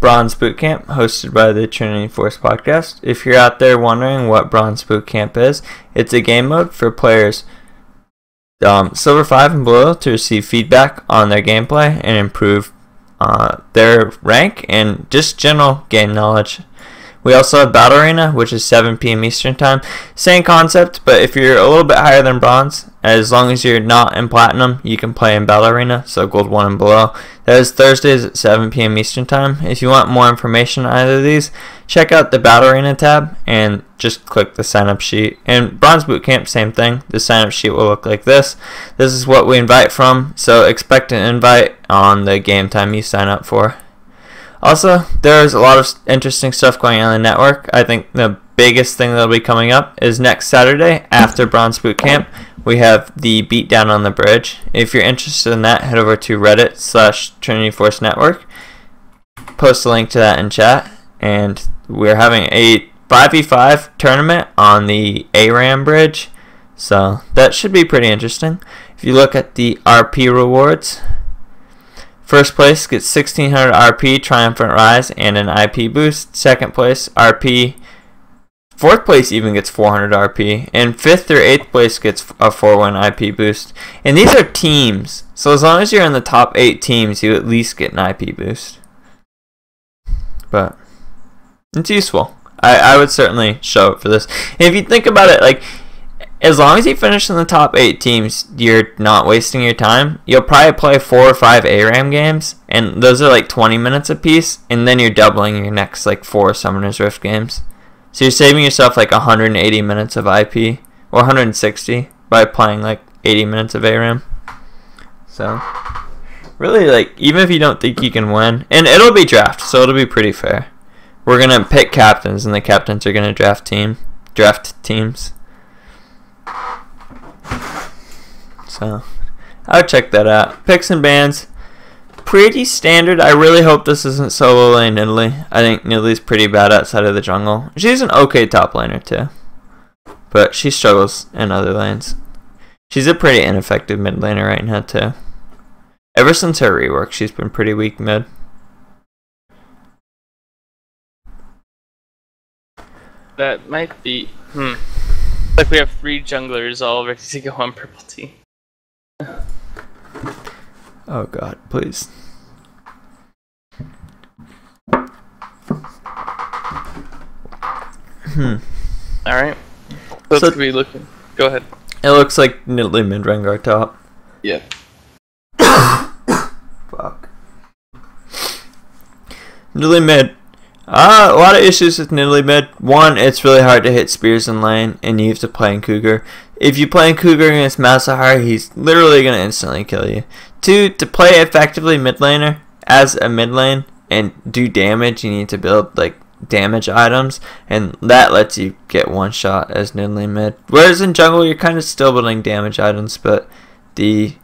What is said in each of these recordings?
Bronze Bootcamp, hosted by the Trinity Force podcast. If you're out there wondering what Bronze Bootcamp is, it's a game mode for players Silver 5 and below to receive feedback on their gameplay and improve their rank and just general game knowledge. We also have Battle Arena, which is 7 p.m. Eastern Time. Same concept, but if you're a little bit higher than Bronze, as long as you're not in Platinum, you can play in Battle Arena, so Gold 1 and below. That is Thursdays at 7 p.m. Eastern Time. If you want more information on either of these, check out the Battle Arena tab and just click the sign-up sheet. And Bronze Bootcamp, same thing. The sign-up sheet will look like this. This is what we invite from, so expect an invite on the game time you sign up for. Also, there's a lot of interesting stuff going on in the network. I think the biggest thing that'll be coming up is next Saturday after Bronze Bootcamp. We have the Beatdown on the Bridge. If you're interested in that, head over to Reddit/Trinity Force Network. Post a link to that in chat. And we're having a 5v5 tournament on the ARAM bridge. So that should be pretty interesting. If you look at the RP rewards, first place gets 1600 RP, Triumphant Rise, and an IP boost. Second place, RP. Fourth place even gets 400 RP. And fifth or eighth place gets a 4-1 IP boost. And these are teams. So as long as you're in the top 8 teams, you at least get an IP boost. But it's useful. I would certainly show up for this. And if you think about it, like, as long as you finish in the top 8 teams, you're not wasting your time. You'll probably play 4 or 5 ARAM games, and those are like 20 minutes apiece, and then you're doubling your next like 4 Summoner's Rift games. So you're saving yourself like 180 minutes of IP, or 160, by playing like 80 minutes of ARAM. So, really, like, even if you don't think you can win, and it'll be draft, so it'll be pretty fair. We're going to pick captains, and the captains are going to draft teams. So, I would check that out. Picks and bans, pretty standard. I really hope this isn't solo lane Nidalee. I think Nidalee's pretty bad outside of the jungle. She's an okay top laner too, but she struggles in other lanes. She's a pretty ineffective mid laner right now too. Ever since her rework, she's been pretty weak mid. That might be... Like we have 3 junglers all ready to go on purple team. Oh god, please. Alright. That's so, be looking. Go ahead. It looks like Nidalee mid, Rengar top. Yeah. Fuck. Nidalee mid. A lot of issues with Nidalee mid. One, it's really hard to hit spears in lane, and you have to play in Cougar. If you play in Cougar against Masahar, he's literally going to instantly kill you. 2, to play effectively mid laner as a mid lane and do damage, you need to build like damage items, and that lets you get one shot as Nidalee mid. Whereas in jungle, you're kind of still building damage items, but the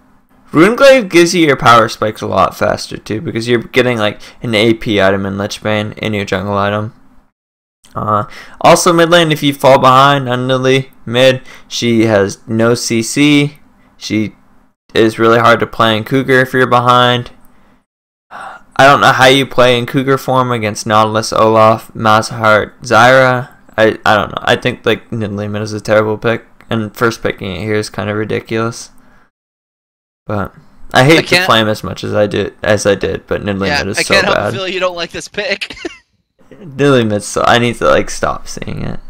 Runeglaive gives you your power spikes a lot faster too, because you're getting like an AP item in Lichbane in your jungle item. Also mid lane, if you fall behind on Nidalee mid, she has no CC. She is really hard to play in Cougar if you're behind. I don't know how you play in Cougar form against Nautilus, Olaf, Mazahar, Zyra. I don't know. I think like Nidalee mid is a terrible pick, and first picking it here is kind of ridiculous. But I hate to play him as much as I did, but Nidalee mid is so bad. I can't help feel you don't like this pick. Nidalee mid, so I need to like stop seeing it.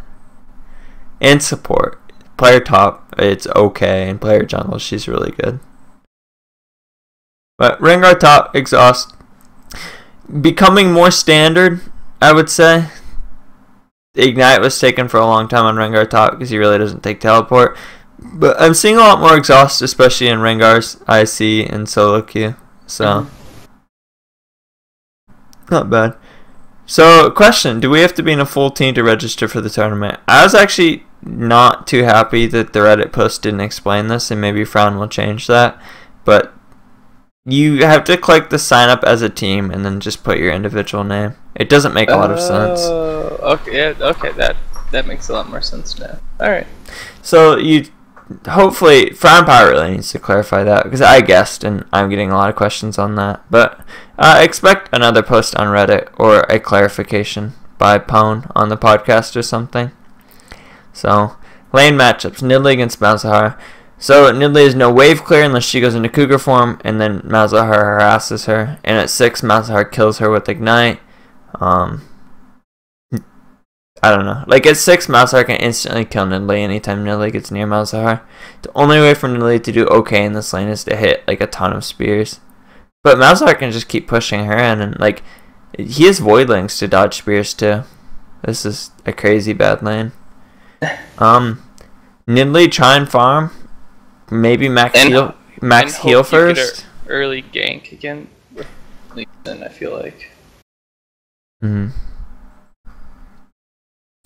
And support. Player top, it's okay, and player jungle, she's really good. But Rengar top, exhaust, becoming more standard, I would say. Ignite was taken for a long time on Rengar top because he really doesn't take teleport. But I'm seeing a lot more exhaust, especially in Rengar's IC and solo queue. So, not bad. So, question, do we have to be in a full team to register for the tournament? I was actually not too happy that the Reddit post didn't explain this, and maybe Frown will change that. But you have to click the sign up as a team and then just put your individual name. It doesn't make a lot of sense. Okay, yeah, okay, that makes a lot more sense now. Alright. So you hopefully, Firepower really needs to clarify that, because I guessed, and I'm getting a lot of questions on that. But expect another post on Reddit or a clarification by Pwn on the podcast or something. So, lane matchups. Nidalee against Malzahar. So, Nidalee is no wave clear unless she goes into Cougar form, and then Malzahar harasses her. And at 6, Malzahar kills her with Ignite. I don't know. Like, at 6, Malzahar can instantly kill Nidalee anytime Nidalee gets near Malzahar. The only way for Nidalee to do okay in this lane is to hit, like, a ton of spears. But Malzahar can just keep pushing her in, and, like, he has Voidlings to dodge spears, too. This is a crazy bad lane. Nidalee try and farm. Maybe max heal first. Early gank again with Lee Sin, I feel like.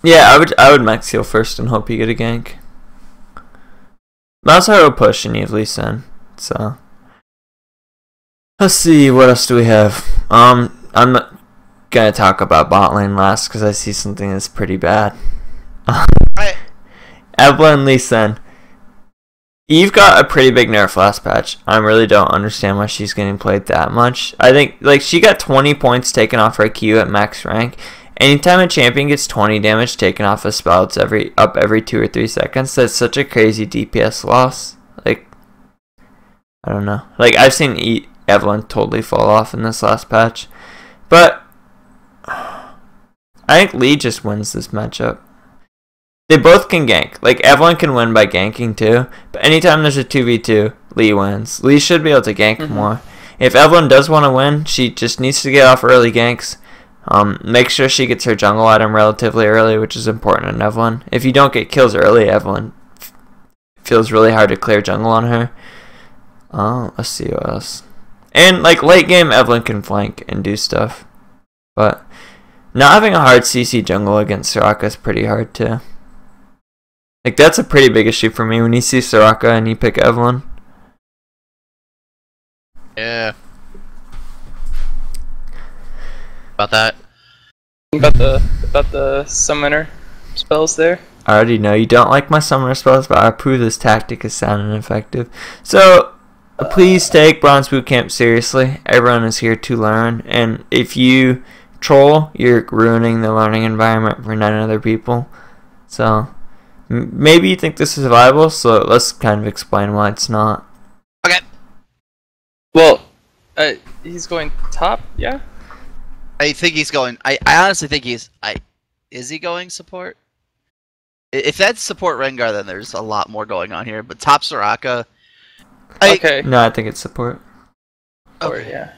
Yeah, I would max heal first and hope you get a gank. Malzahar will push and you have Lee Sin. So let's see, what else do we have? I'm not gonna talk about bot lane last because I see something that's pretty bad. Evelynn Lee Sin. Eve got a pretty big nerf last patch. I really don't understand why she's getting played that much. I think, like, she got 20 points taken off her Q at max rank. Anytime a champion gets 20 damage taken off a spell, it's every 2 or 3 seconds. That's such a crazy DPS loss. Like, I don't know. Like, I've seen Evelynn totally fall off in this last patch. But I think Lee just wins this matchup. They both can gank. Like, Evelynn can win by ganking too. But anytime there's a 2v2, Lee wins. Lee should be able to gank more. If Evelynn does want to win, she just needs to get off early ganks. Make sure she gets her jungle item relatively early, which is important in Evelynn. If you don't get kills early, Evelynn feels really hard to clear jungle on her. Let's see what else. And, like, late game, Evelynn can flank and do stuff. But not having a hard CC jungle against Soraka is pretty hard too. Like, that's a pretty big issue for me when you see Soraka and you pick Evelynn. Yeah. About that. About the summoner spells there. I already know you don't like my summoner spells, but I approve this tactic is sound and effective. So, please take Bronze Bootcamp seriously. Everyone is here to learn, and if you troll, you're ruining the learning environment for 9 other people. So, maybe you think this is viable, so let's kind of explain why it's not. Okay. Well, he's going top, yeah? I think he's going. I honestly think he's. Is he going support? If that's support Rengar, then there's a lot more going on here. But top Soraka. Okay. No, I think it's support. Okay. Yeah.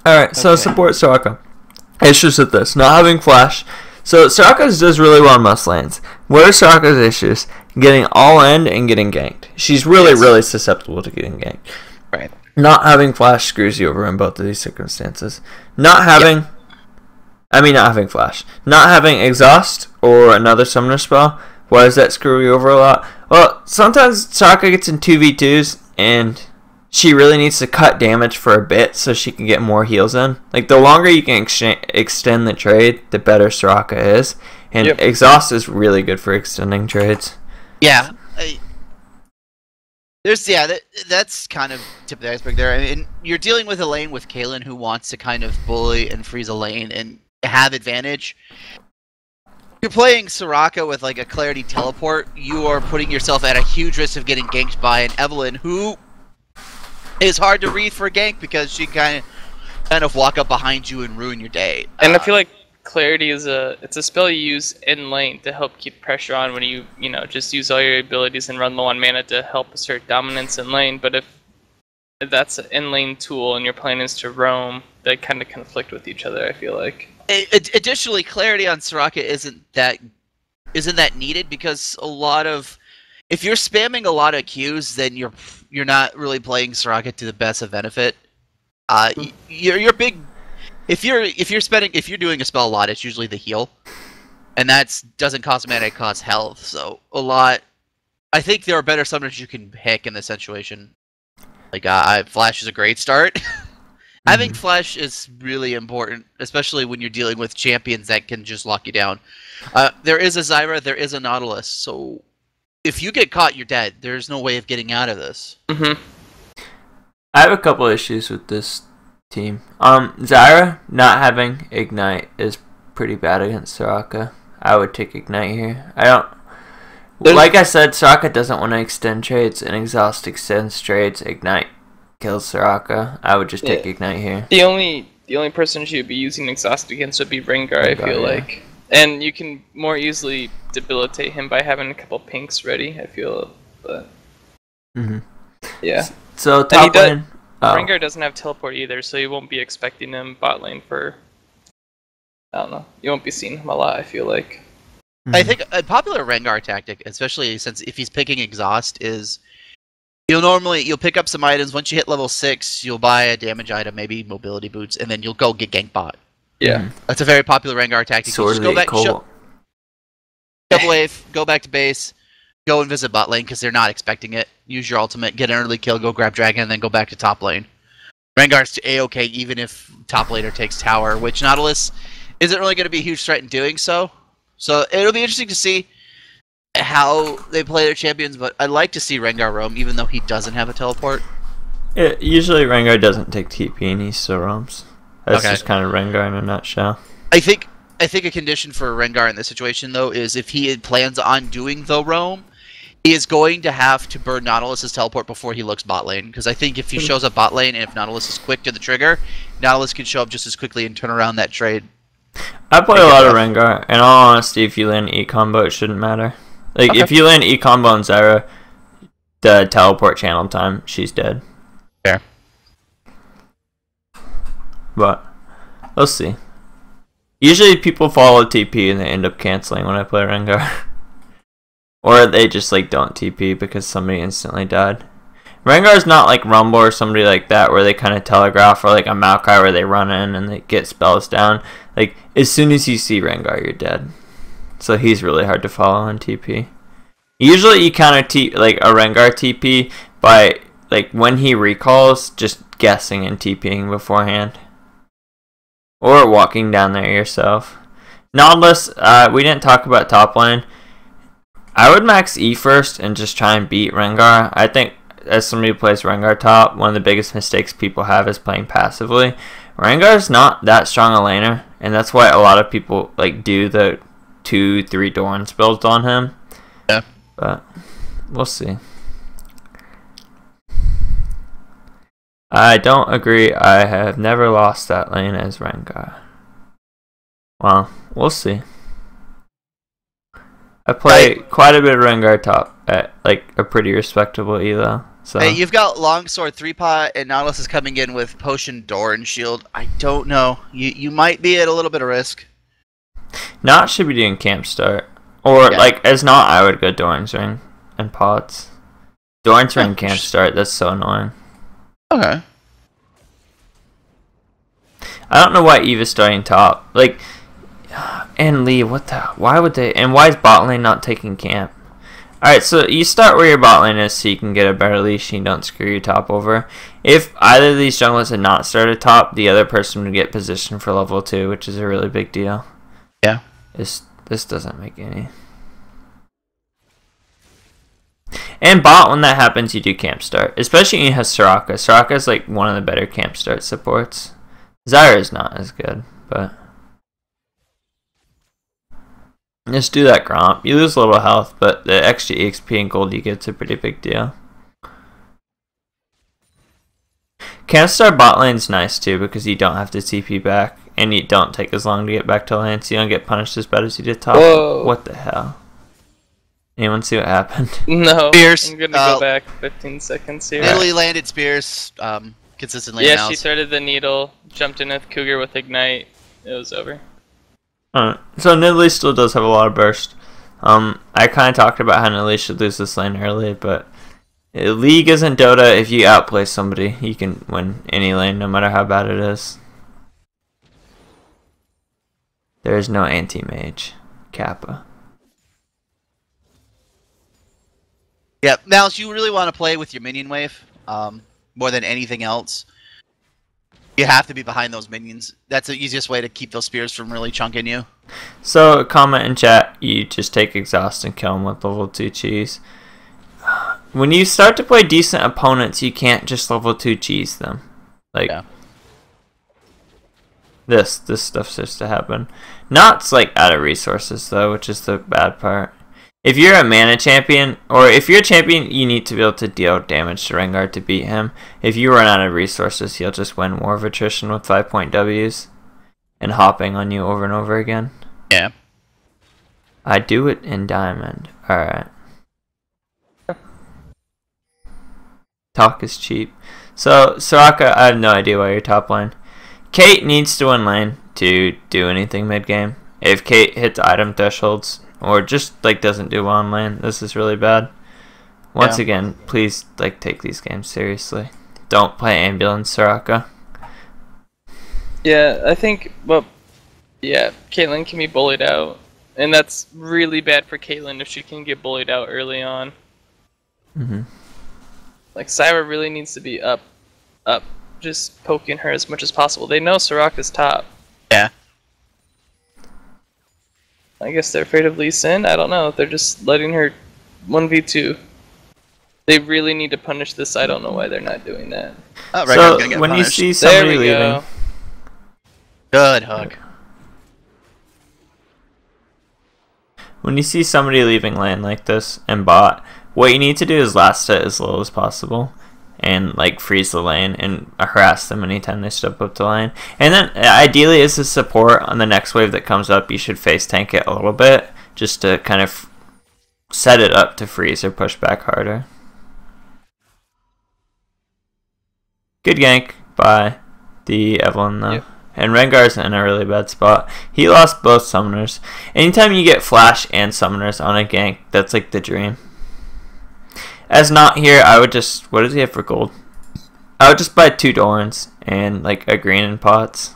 Alright, so support Soraka. Issues with this. Not having flash. So Soraka does really well in most lanes. What are Soraka's issues? Getting all in and getting ganked. She's really susceptible to getting ganked. Right. Not having flash screws you over in both of these circumstances. Not having flash. Not having exhaust or another summoner spell. Why does that screw you over a lot? Well, sometimes Soraka gets in 2v2s and she really needs to cut damage for a bit so she can get more heals in. Like, the longer you can extend the trade, the better Soraka is. And exhaust is really good for extending trades. Yeah. That's kind of tip of the iceberg there. I mean, you're dealing with a lane with Kayn who wants to kind of bully and freeze a lane and have advantage. You're playing Soraka with like a Clarity teleport. You are putting yourself at a huge risk of getting ganked by an Evelynn who is hard to read for a gank because she kind of walk up behind you and ruin your day. And I feel like Clarity is it's a spell you use in lane to help keep pressure on when you just use all your abilities and run low on mana to help assert dominance in lane. But if that's an in lane tool and your plan is to roam, they kind of conflict with each other, I feel like. Additionally, Clarity on Soraka isn't that needed because if you're spamming a lot of Qs, then you're not really playing Soraka to the best of benefit. Your big If you're doing a spell a lot, it's usually the heal, and that doesn't cost mana; it costs health. So a lot. I think there are better summoners you can pick in this situation. Like Flash is a great start, Having flash is really important, especially when you're dealing with champions that can just lock you down. There is a Zyra, there is a Nautilus, so if you get caught, you're dead. There's no way of getting out of this. Mm-hmm. I have a couple issues with this team. Zyra not having Ignite is pretty bad against Soraka. I would take Ignite here. Like I said, Soraka doesn't want to extend trades, and Exhaust extends trades. Ignite kills Soraka. I would just take Ignite here. The only person she would be using Exhaust against would be Rengar, I feel like. And you can more easily debilitate him by having a couple pinks ready, I feel. But yeah. So top lane. Rengar doesn't have teleport either, so you won't be expecting him bot lane for. I don't know. You won't be seeing him a lot, I feel like. I think a popular Rengar tactic, especially since if he's picking Exhaust, is you'll pick up some items. Once you hit level 6, you'll buy a damage item, maybe mobility boots, and then you'll go get gank bot. Yeah. That's a very popular Rengar tactic. Sword Just go back, Colt. double wave, go back to base, go and visit bot lane because they're not expecting it. Use your ultimate, get an early kill, go grab dragon, and then go back to top lane. Rengar's A-okay even if top laner takes tower, which Nautilus isn't really going to be a huge threat in doing so. So it'll be interesting to see how they play their champions, but I'd like to see Rengar roam, even though he doesn't have a teleport. Usually Rengar doesn't take TP and he still roams. That's just kind of Rengar in a nutshell. I think a condition for Rengar in this situation, though, is if he plans on doing the roam, he is going to have to burn Nautilus's teleport before he looks bot lane. Because I think if he shows up bot lane and if Nautilus is quick to the trigger, Nautilus can show up just as quickly and turn around that trade. I play a lot of Rengar. In all honesty, if you land E-combo, it shouldn't matter. Like, if you land E-combo on Zyra, the teleport channel time, she's dead. Fair. But, we'll see. Usually people follow TP and they end up canceling when I play Rengar. Or they just, like, don't TP because somebody instantly died. Rengar's not like Rumble or somebody like that where they kind of telegraph, or like a Maokai where they run in and they get spells down. Like, as soon as you see Rengar, you're dead. So he's really hard to follow on TP. Usually you counter like a Rengar TP by, like, when he recalls, just guessing and TPing beforehand. Or walking down there yourself. Nautilus, we didn't talk about top lane. I would max E first and just try and beat Rengar. I think as somebody who plays Rengar top, one of the biggest mistakes people have is playing passively. Rengar's not that strong a laner, and that's why a lot of people like do the 2-3 Dorans builds on him. Yeah. But we'll see. I don't agree. I have never lost that lane as Rengar. Well, we'll see. I play quite a bit of Rengar top at like a pretty respectable elo. So. Hey, you've got Longsword 3-pot, and Nautilus is coming in with Potion, Door, and Shield. I don't know. You might be at a little bit of risk. Not should be doing camp start. Or, like, as not, I would go Doran's Ring and pots. Doran's Ring camp start, that's so annoying. Okay. I don't know why Eva's starting top. Like, and Lee, what the, why would they, and why is bot lane not taking camp? Alright, so you start where your bot lane is so you can get a better leash and you don't screw your top over. If either of these junglers had not started top, the other person would get positioned for level 2, which is a really big deal. Yeah. This doesn't make any. And bot, when that happens, you do camp start. Especially when you have Soraka. Soraka is like one of the better camp start supports. Zyra is not as good, but... just do that Gromp. You lose a little health, but the extra EXP and gold you get's a pretty big deal. Camp start bot lane's nice too because you don't have to TP back and you don't take as long to get back to lane, so you don't get punished as bad as you did top. Whoa. What the hell? Anyone see what happened? No. Spears. I'm gonna go back 15 seconds here. Italy landed Spears consistently. Yeah, she started the needle, jumped in with Cougar with Ignite. It was over. So Nidalee still does have a lot of burst. I kind of talked about how Nidalee should lose this lane early, but League isn't Dota. If you outplay somebody, you can win any lane, no matter how bad it is. There is no anti-mage. Kappa. Yeah, now if you really want to play with your minion wave, more than anything else, You have to be behind those minions. That's the easiest way to keep those spears from really chunking you. So, comment in chat, you just take exhaust and kill them with level 2 cheese. When you start to play decent opponents, you can't just level 2 cheese them. Like, yeah. this stuff starts to happen. Not's like out of resources though, which is the bad part. If you're a mana champion, or if you're a champion, you need to be able to deal damage to Rengar to beat him. If you run out of resources, he'll just win War of Attrition with 5-point Ws and hopping on you over and over again. Yeah. I do it in Diamond. Alright. Talk is cheap. So, Soraka, I have no idea why you're top lane. Kate needs to win lane to do anything mid-game. If Kate hits item thresholds, or just like doesn't do well in lane, this is really bad. Once again, please like take these games seriously. Don't play ambulance, Soraka. Yeah, I think, well, yeah, Caitlyn can be bullied out. And that's really bad for Caitlyn if she can get bullied out early on. Like, Syra really needs to be up, just poking her as much as possible. They know Soraka's top. Yeah. I guess they're afraid of Lee Sin? I don't know. They're just letting her 1v2. They really need to punish this. I don't know why they're not doing that. Oh, right, So, when you see somebody leaving... Good hook. When you see somebody leaving lane like this and bot, what you need to do is last it as low as possible and like freeze the lane and harass them anytime they step up to lane. And then ideally as a support on the next wave that comes up, you should face tank it a little bit just to kind of set it up to freeze or push back harder. Good gank by the Evelyn though. Yep. And Rengar's in a really bad spot. He lost both summoners. Anytime you get flash and summoners on a gank, that's like the dream. As not here, I would just... What does he have for gold? I would just buy 2 Dorans and like a green in pots.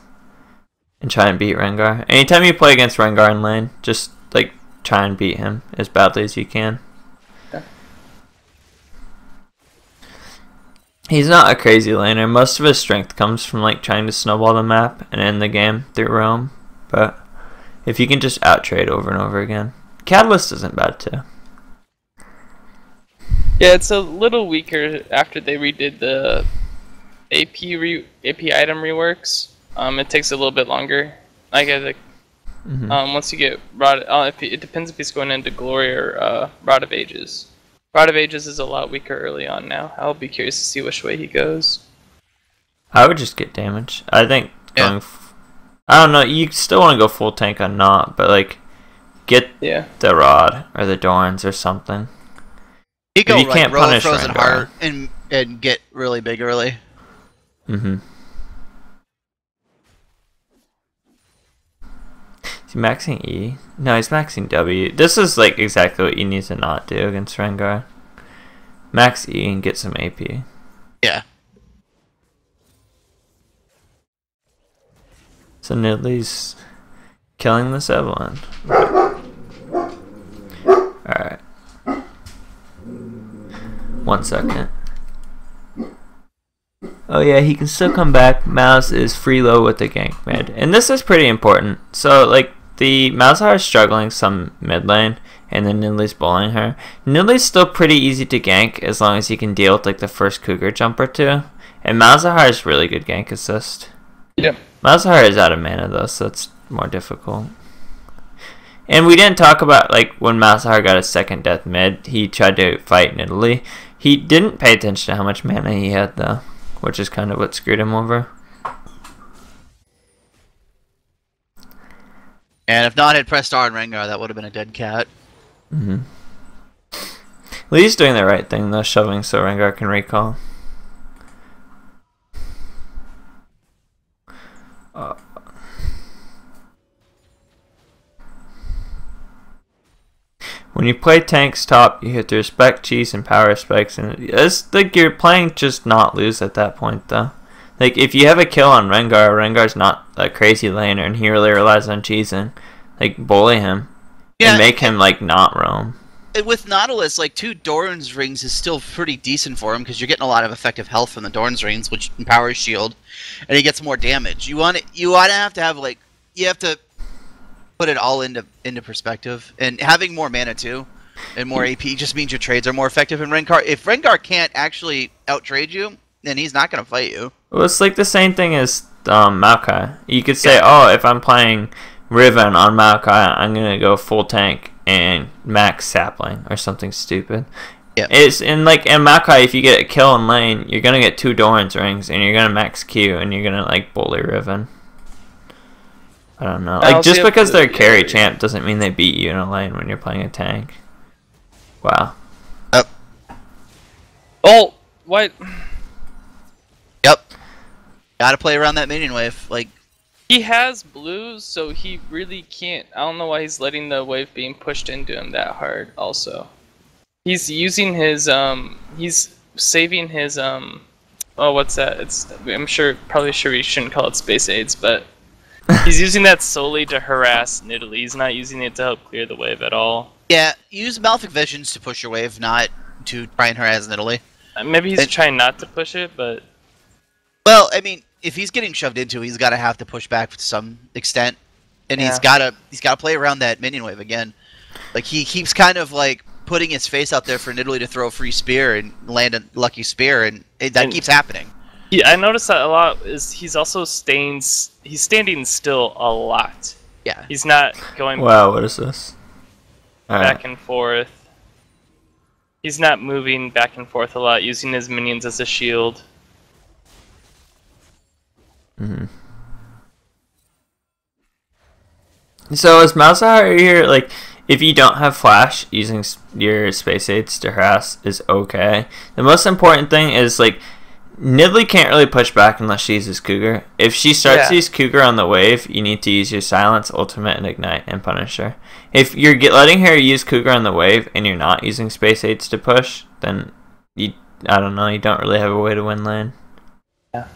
And try and beat Rengar. Anytime you play against Rengar in lane, just like try and beat him as badly as you can. Yeah. He's not a crazy laner. Most of his strength comes from like trying to snowball the map and end the game through roam. But if you can just out-trade over and over again. Catalyst isn't bad too. Yeah, it's a little weaker after they redid the AP item reworks. It takes a little bit longer. Like I think, once you get Rod, it depends if he's going into Glory or Rod of Ages. Rod of Ages is a lot weaker early on now. I'll be curious to see which way he goes. I would just get damage. I think going. I don't know. You still want to go full tank on not, but like get the Rod or the Dorans or something. You go you can't punish Frozen Rengar. Heart and get really big early. Is he maxing E? No, he's maxing W. This is like exactly what you need to not do against Rengar. Max E and get some AP. Yeah. So Nidlee's killing this Evelyn. Alright. 1 second. Oh yeah, he can still come back. Mouse is free low with the gank mid. And this is pretty important. So like the Malzahar is struggling some mid lane and then Nidlee's bullying her. Nidlee's still pretty easy to gank as long as you can deal with like the first Cougar jump or two. And Malzahar is really good gank assist. Yep. Malzahar is out of mana though, so it's more difficult. And we didn't talk about like when Malzahar got his second death mid, he tried to fight Nidalee. He didn't pay attention to how much mana he had though, which is kind of what screwed him over. And if not had pressed R on Rengar, that would have been a dead cat. Lee's doing the right thing though, shoving so Rengar can recall. When you play tanks top, you hit the respect cheese and power spikes, and it's like you're playing just not lose at that point though. Like if you have a kill on Rengar, Rengar's not a crazy laner and he really relies on cheesing. Like bully him and make him like not roam. with Nautilus, like 2 Doran's rings is still pretty decent for him because you're getting a lot of effective health from the Doran's rings, which empowers shield, and he gets more damage. You want to have like you have to put it all into perspective, and having more mana too, and more AP just means your trades are more effective. In Rengar, if Rengar can't actually outtrade you, then he's not going to fight you. Well, it's like the same thing as Maokai. You could say, oh, if I'm playing Riven on Maokai, I'm gonna go full tank and max sapling or something stupid. Yeah. It's in Maokai, if you get a kill in lane, you're gonna get 2 Doran's rings and you're gonna max Q and you're gonna like bully Riven. I don't know. Like just because they're a carry champ doesn't mean they beat you in a lane when you're playing a tank. Wow. Oh, what? Yep. Gotta play around that minion wave. Like He has blues, so he really can't. I don't know why he's letting the wave being pushed into him that hard. Also, he's using his he's saving his oh, what's that? I'm probably sure we shouldn't call it space aids, but he's using that solely to harass Nidalee. He's not using it to help clear the wave at all. yeah, use Malefic Visions to push your wave, not to try and harass Nidalee. Maybe he's trying not to push it, but well, I mean, if he's getting shoved into, he's got to have to push back to some extent, and he's got to play around that minion wave again. Like he keeps kind of like putting his face out there for Nidalee to throw a free spear and land a lucky spear, and that keeps happening. I noticed that a lot. He's also standing still a lot. Yeah, he's not going. Wow, what is this? Back and forth. He's not moving back and forth a lot, using his minions as a shield. So is Malzahar here, like, if you don't have flash, using your space aids to harass is okay. The most important thing is, like, Nidalee can't really push back unless she uses Cougar. If she starts to use Cougar on the wave, you need to use your Silence, Ultimate, and Ignite, and punish her. If you're letting her use Cougar on the wave, and you're not using space aids to push, then I don't know, you don't really have a way to win lane. Yeah.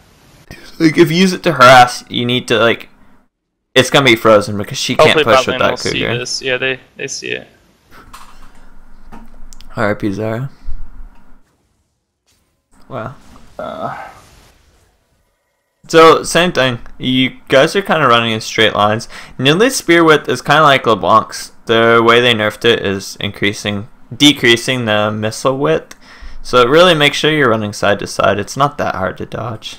Like, if you use it to harass, you need to, like, it's gonna be frozen because she can't push with that Cougar. See this. Yeah, they see it. RIP Zara. Wow. So, same thing. You guys are kind of running in straight lines. Nidalee's spear width is kind of like LeBlanc's. The way they nerfed it is decreasing the missile width. So, really make sure you're running side to side. It's not that hard to dodge.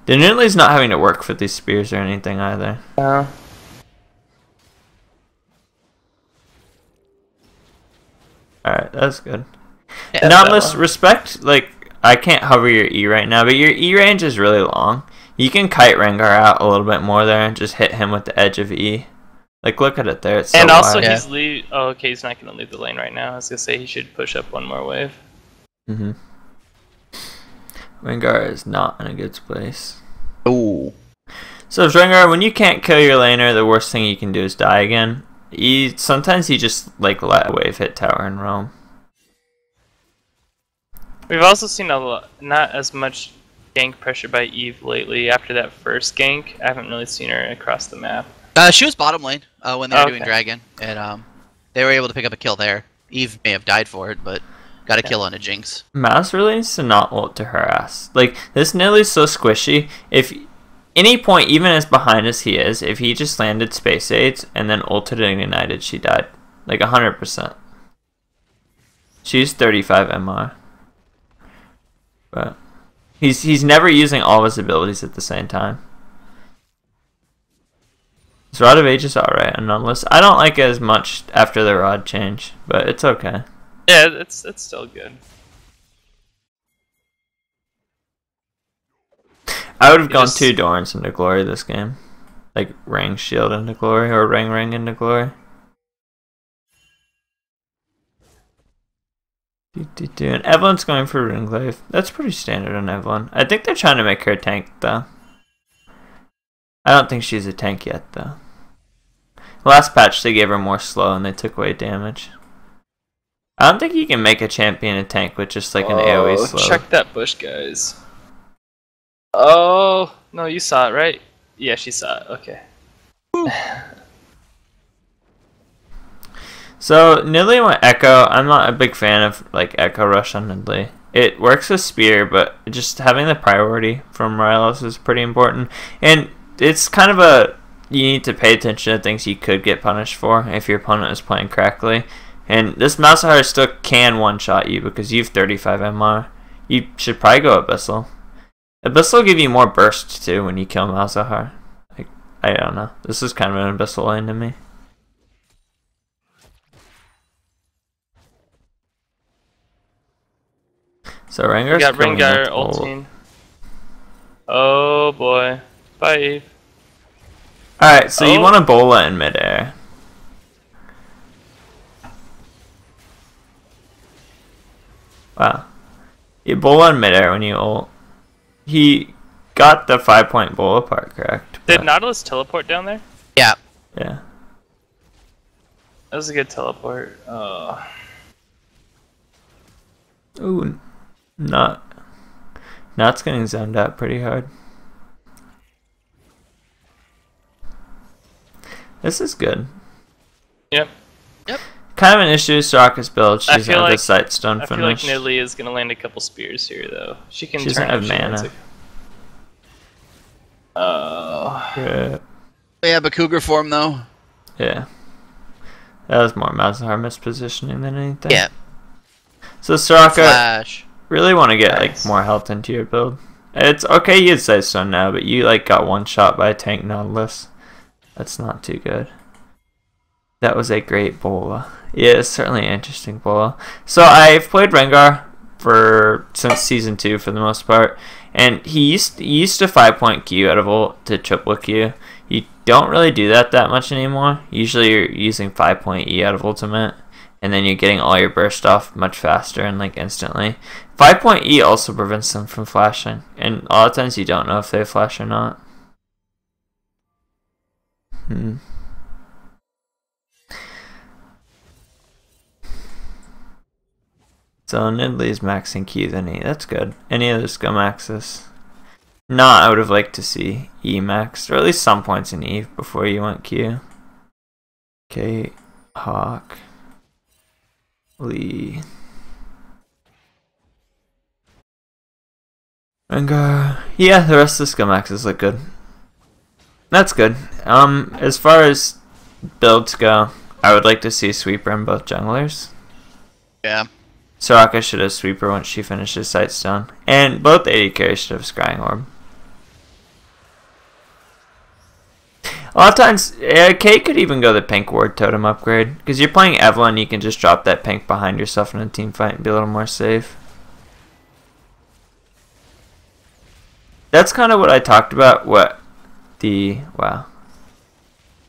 The Nidalee's not having to work for these spears or anything either. Alright, that's good. Yeah, Nautilus, respect, like, I can't hover your E right now, but your E range is really long. You can kite Rengar out a little bit more there and just hit him with the edge of E. Like, look at it there, it's so and also wide. he's oh, okay, he's not going to leave the lane right now. I was going to say he should push up one more wave. Rengar is not in a good place. Ooh. So, Rengar, when you can't kill your laner, the worst thing you can do is die again. Sometimes you just, like, let a wave hit tower and roam. We've also seen not as much gank pressure by Eve lately. After that first gank, I haven't really seen her across the map. She was bottom lane when they were doing Dragon, and they were able to pick up a kill there. Eve may have died for it, but got a kill on a Jinx. Mouse really needs to not ult to harass. Like, this Nidalee's so squishy. If any point, even as behind as he is, if he just landed space aids and then ulted and ignited, she died. Like, 100%. She's 35 MR. But he's never using all of his abilities at the same time. His Rod of Age is alright on Nautilus. I don't like it as much after the Rod change, but it's okay. Yeah, it's still good. I would have gone 2 Dorans into Glory this game. Like, Ring Shield into Glory, or Ring into Glory. And Evelyn's going for Runeglaive. That's pretty standard on Evelyn. I think they're trying to make her a tank, though. I don't think she's a tank yet, though. Last patch, they gave her more slow, and they took away damage. I don't think you can make a champion a tank with just, like, an AoE slow. Check that bush, guys. Oh, no, you saw it, right? Yeah, she saw it. Okay. So Nidley went Echo. I'm not a big fan of like Echo Rush on Nidley. It works with Spear, but just having the priority from Morelos is pretty important. And it's kind of you need to pay attention to things you could get punished for if your opponent is playing correctly. And this Malzahar still can one-shot you because you have 35 MR. You should probably go Abyssal. Abyssal will give you more burst too when you kill Malzahar. Like, I don't know. This is kind of an Abyssal lane to me. So Rengar's got going Rengar with ult. ulting. Oh boy. Bye. Alright, so you want a Bola in midair. Wow. You Bola in midair when you ult. He got the 5-point Bola part correct. Did Nautilus teleport down there? Yeah. Yeah. That was a good teleport. Ooh, Not's getting zoned out pretty hard. This is good. Yep. Kind of an issue with Soraka's build. She doesn't have like, the Sightstone I feel like finish. Nidley is gonna land a couple spears here, though. She can She doesn't turn have if she mana. wants to. Yeah. Yeah, but Cougar form though. Yeah. That was more Malzahar mispositioning than anything. Yeah. So Soraka, Flash. really want to get Nice. like more health into your build. It's okay you had Sightstone now, but you like got one shot by a tank Nautilus. That's not too good. That was a great Bola. Yeah, it's certainly an interesting Bola. So I've played Rengar since season 2 for the most part, and he used to 5-point Q out of ult to triple Q. You don't really do that much anymore. Usually you're using 5-point E out of ultimate, and then you're getting all your burst off much faster and like instantly. 5-point E also prevents them from flashing, and a lot of times you don't know if they flash or not. So Nidley's maxing Q than E. That's good. Any others go maxes? Not, I would have liked to see E maxed, or at least some points in E before you went Q. Okay, Hawk. Lee. Rengar. Yeah, the rest of the skill maxes look good. That's good. As far as builds go, I would like to see Sweeper in both junglers. Yeah. Soraka should have Sweeper once she finishes Sightstone. And both AD carries should have Scrying Orb. A lot of times, Kate could even go the pink ward totem upgrade. Because you're playing Evelynn, you can just drop that pink behind yourself in a team fight and be a little more safe. That's kind of what I talked about, wow.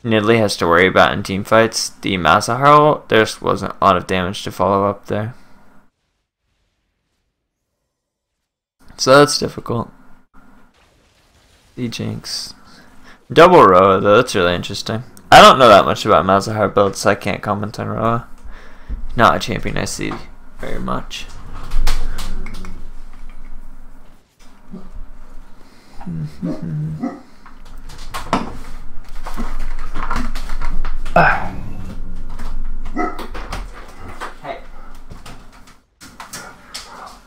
Nidley has to worry about in team fights. The Malzahar ult, there wasn't a lot of damage to follow up there. So that's difficult. The Jinx. Double Roa though, that's really interesting. I don't know that much about Malzahar builds, so I can't comment on Roa. Not a champion I see very much.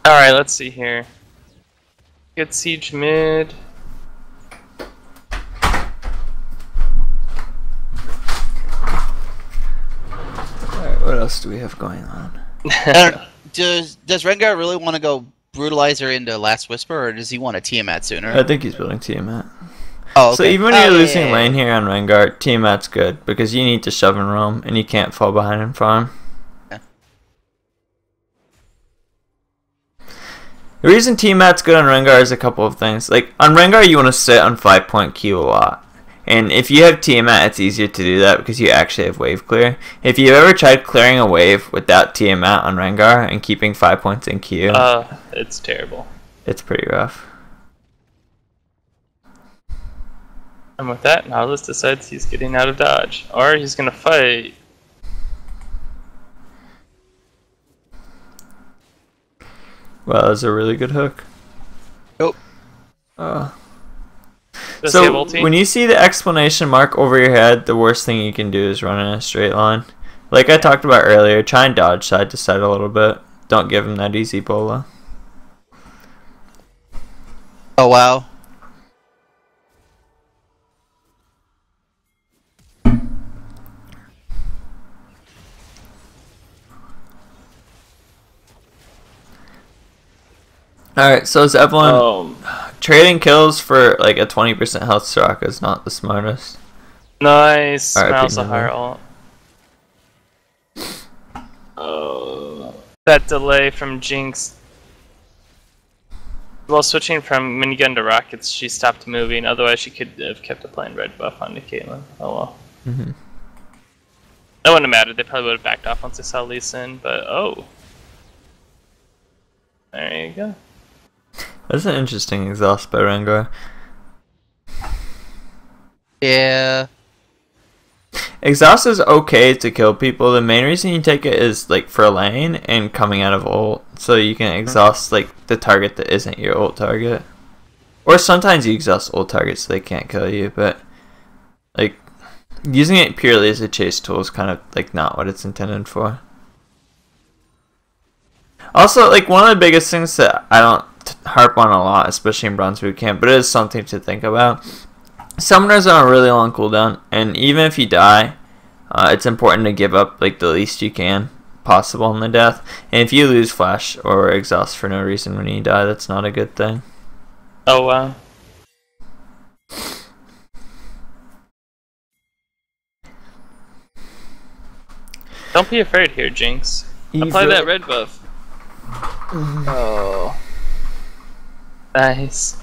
Alright, let's see here. Get siege mid. Alright, what else do we have going on? Does Rengar really want to go Brutalizer into Last Whisper, or does he want a Tiamat sooner? I think he's building Tiamat. Oh, okay. So even when you're losing lane here on Rengar, Tiamat's good because you need to shove and roam and you can't fall behind and farm. Yeah. The reason Tiamat's good on Rengar is a couple of things. Like on Rengar you want to sit on 5-point Q a lot. And if you have Tiamat, it's easier to do that because you actually have wave clear. If you've ever tried clearing a wave without Tiamat on Rengar and keeping 5 points in Q, it's terrible. It's pretty rough. And with that, Nautilus decides he's getting out of dodge. Or he's gonna fight. Well, that was a really good hook. Nope. Does he have So ulti? when you see the exclamation mark over your head, the worst thing you can do is run in a straight line. Like I talked about earlier, try and dodge side to side a little bit. Don't give him that easy bola. Oh wow. Alright, so is Evelyn trading kills for like a 20% health Soraka is not the smartest. Nice. Alright, Mouse a Pigman. higher ult. That delay from Jinx. Well, switching from minigun to rockets, she stopped moving. Otherwise, she could have kept applying red buff onto Caitlyn. Oh well. Mm-hmm. That wouldn't have mattered. They probably would have backed off once they saw Lee Sin. But oh, there you go. That's an interesting exhaust by Rengar. Yeah. Exhaust is okay to kill people. The main reason you take it is like for lane and coming out of ult, so you can exhaust like the target that isn't your ult target. Or sometimes you exhaust ult targets so they can't kill you, but like using it purely as a chase tool is kind of like not what it's intended for. Also, like one of the biggest things that I don't harp on a lot, especially in Bronze Bootcamp, but it is something to think about. Summoners are on a really long cooldown, and even if you die, it's important to give up like the least you can possible in the death. And if you lose flash or exhaust for no reason when you die, that's not a good thing. Oh wow. Don't be afraid here, Jinx. Apply that red buff. Oh. Nice.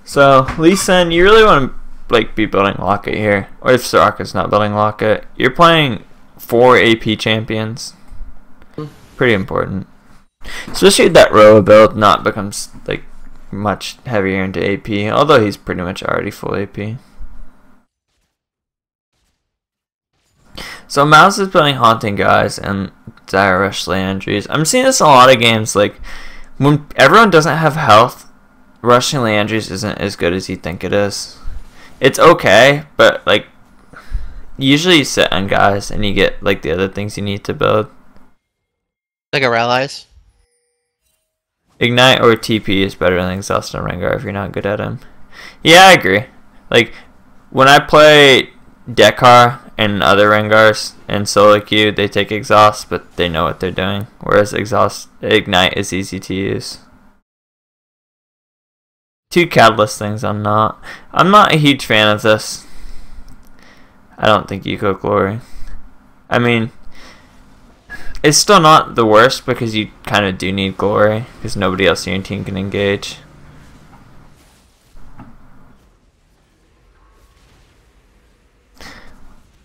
So, Lee Sin, you really want to like be building Locket here. Or if Soraka's not building Locket, you're playing 4 AP champions. Pretty important. Especially if that Roa build not becomes like much heavier into AP, although he's pretty much already full AP. So Mouse is building Haunting Guys and Dire Rush Leandries. I'm seeing this in a lot of games, like when everyone doesn't have health, rushing Leandries isn't as good as you think it is. It's okay, but like usually you sit on guys and you get like the other things you need to build. Like a Rallies? Ignite or TP is better than Exhaust on Rengar if you're not good at him. Yeah, I agree. Like when I play Dekar and other Rengars and solo queue, they take Exhaust, but they know what they're doing. Whereas Ignite is easy to use. 2 Catalyst things I'm not a huge fan of this. I don't think Eco Glory. I mean, it's still not the worst because you kind of do need Glory because nobody else in your team can engage.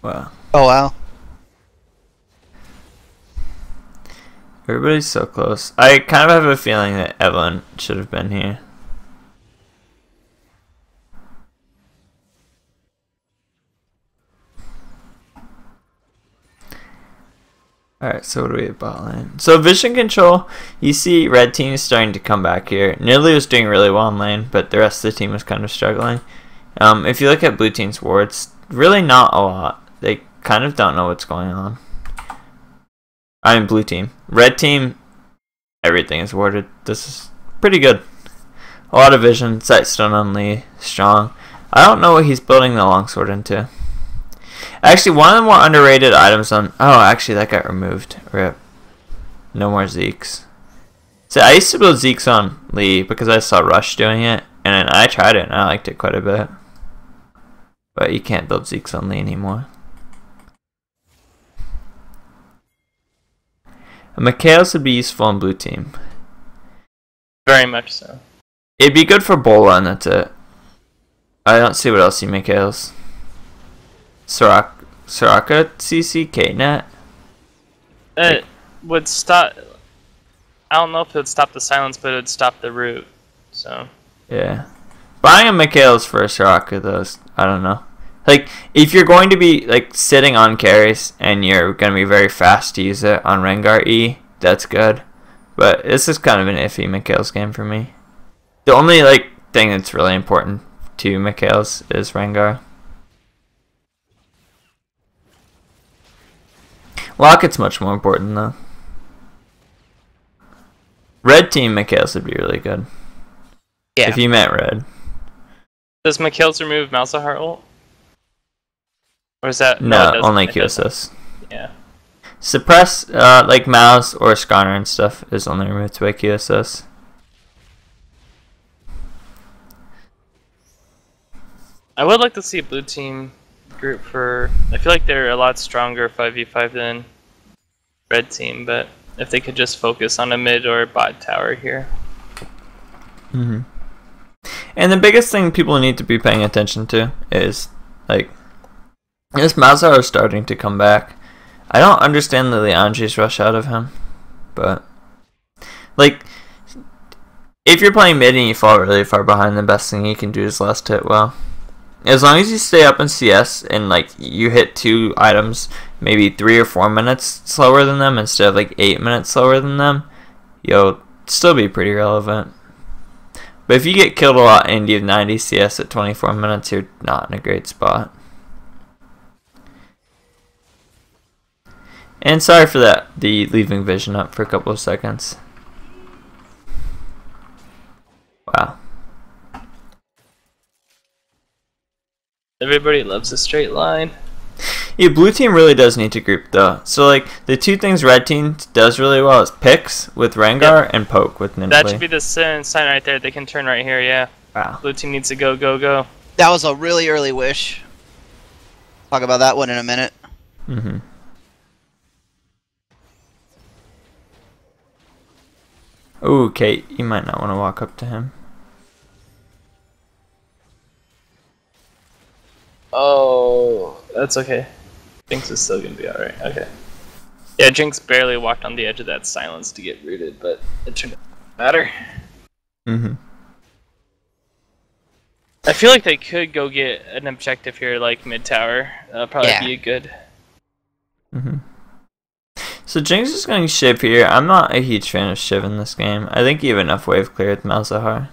Wow. Oh wow. Everybody's so close. I kind of have a feeling that Evelyn should have been here. Alright, so what do we have bot lane? So vision control, you see red team is starting to come back here. Nearly was doing really well in lane, but the rest of the team was kind of struggling. If you look at blue team's wards, really not a lot. They kind of don't know what's going on. I mean blue team. Red team, everything is warded. This is pretty good. A lot of vision, Sightstone on Lee, strong. I don't know what he's building the longsword into. Actually, one of the more underrated items on... Oh, actually, that got removed. RIP. No more Zeeks. So I used to build Zeeks on Lee because I saw Rush doing it. And I tried it and I liked it quite a bit. But you can't build Zeeks on Lee anymore. And Mikhails would be useful on blue team. Very much so. It'd be good for Bola and that's it. I don't see what else you Mikhails. Soraka, CC, Knet. It would stop. I don't know if it would stop the silence, but it would stop the root. So. Yeah. Buying a Mikhails for a Soraka, though, I don't know. Like, if you're going to be, like, sitting on carries and you're going to be very fast to use it on Rengar E, that's good. But this is kind of an iffy Mikhails game for me. The only, like, thing that's really important to Mikhails is Rengar. Locket's much more important, though. Red team, Mikhail's would be really good. Yeah. If you met red. Does Mikhail's remove Malzahar ult? Or is that... No, it doesn't. only It Q doesn't. assist. Yeah. Suppress, like Mouse or Skarner and stuff, is only removed by Q assist. I would like to see a blue team group for... I feel like they're a lot stronger 5v5 than red team, but if they could just focus on a mid or bot tower here. Mm-hmm. And the biggest thing people need to be paying attention to is, like, this Malzahar is starting to come back. I don't understand the Leandri's rush out of him, but, like, if you're playing mid and you fall really far behind, the best thing you can do is last hit well. As long as you stay up in CS and, like, you hit 2 items maybe 3 or 4 minutes slower than them instead of, like, 8 minutes slower than them, you'll still be pretty relevant. But if you get killed a lot and you have 90 CS at 24 minutes, you're not in a great spot. And sorry for that, the leaving vision up for a couple of seconds. Wow. Everybody loves a straight line. Yeah, blue team really does need to group though. So like the two things red team does really well is picks with Rengar and poke with Nidalee. That should be the sign right there. They can turn right here, yeah. Wow. Blue team needs to go, go, go. That was a really early wish. Talk about that one in a minute. Mm-hmm. Ooh, Kate, you might not want to walk up to him. Oh, that's okay. Jinx is still gonna be alright. Okay. Yeah, Jinx barely walked on the edge of that silence to get rooted, but it turned out to matter. Mm-hmm. I feel like they could go get an objective here, like mid tower. That'll probably be a good. Mm-hmm. So Jinx is going Shiv here. I'm not a huge fan of Shiv in this game. I think you have enough wave clear with Malzahar.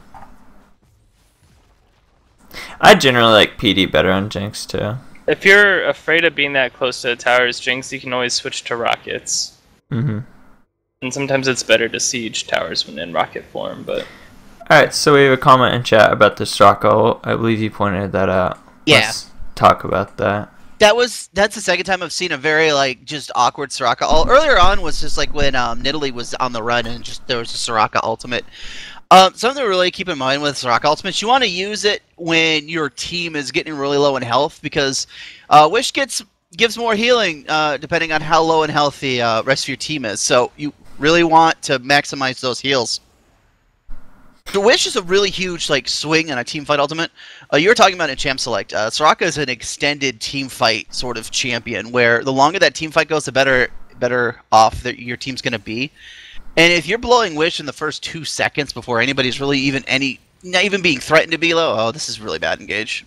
I generally like PD better on Jinx too. If you're afraid of being that close to the towers, Jinx, you can always switch to rockets. Mm-hmm. And sometimes it's better to siege towers when in rocket form, but... Alright, so we have a comment in chat about the Straka ult. I believe you pointed that out. Yeah. Let's talk about that. That's the second time I've seen a very like just awkward Soraka ult. Earlier on was just like when Nidalee was on the run and just there was a Soraka ultimate. Something to really keep in mind with Soraka ultimates, you want to use it when your team is getting really low in health because Wish gives more healing depending on how low in health the rest of your team is. So you really want to maximize those heals. The Wish is a really huge like swing on a team fight ultimate. You were talking about in Champ Select. Soraka is an extended team fight sort of champion, where the longer that team fight goes, the better off that your team's going to be. And if you're blowing Wish in the first 2 seconds before anybody's really not even being threatened to be low, oh, this is really bad engage.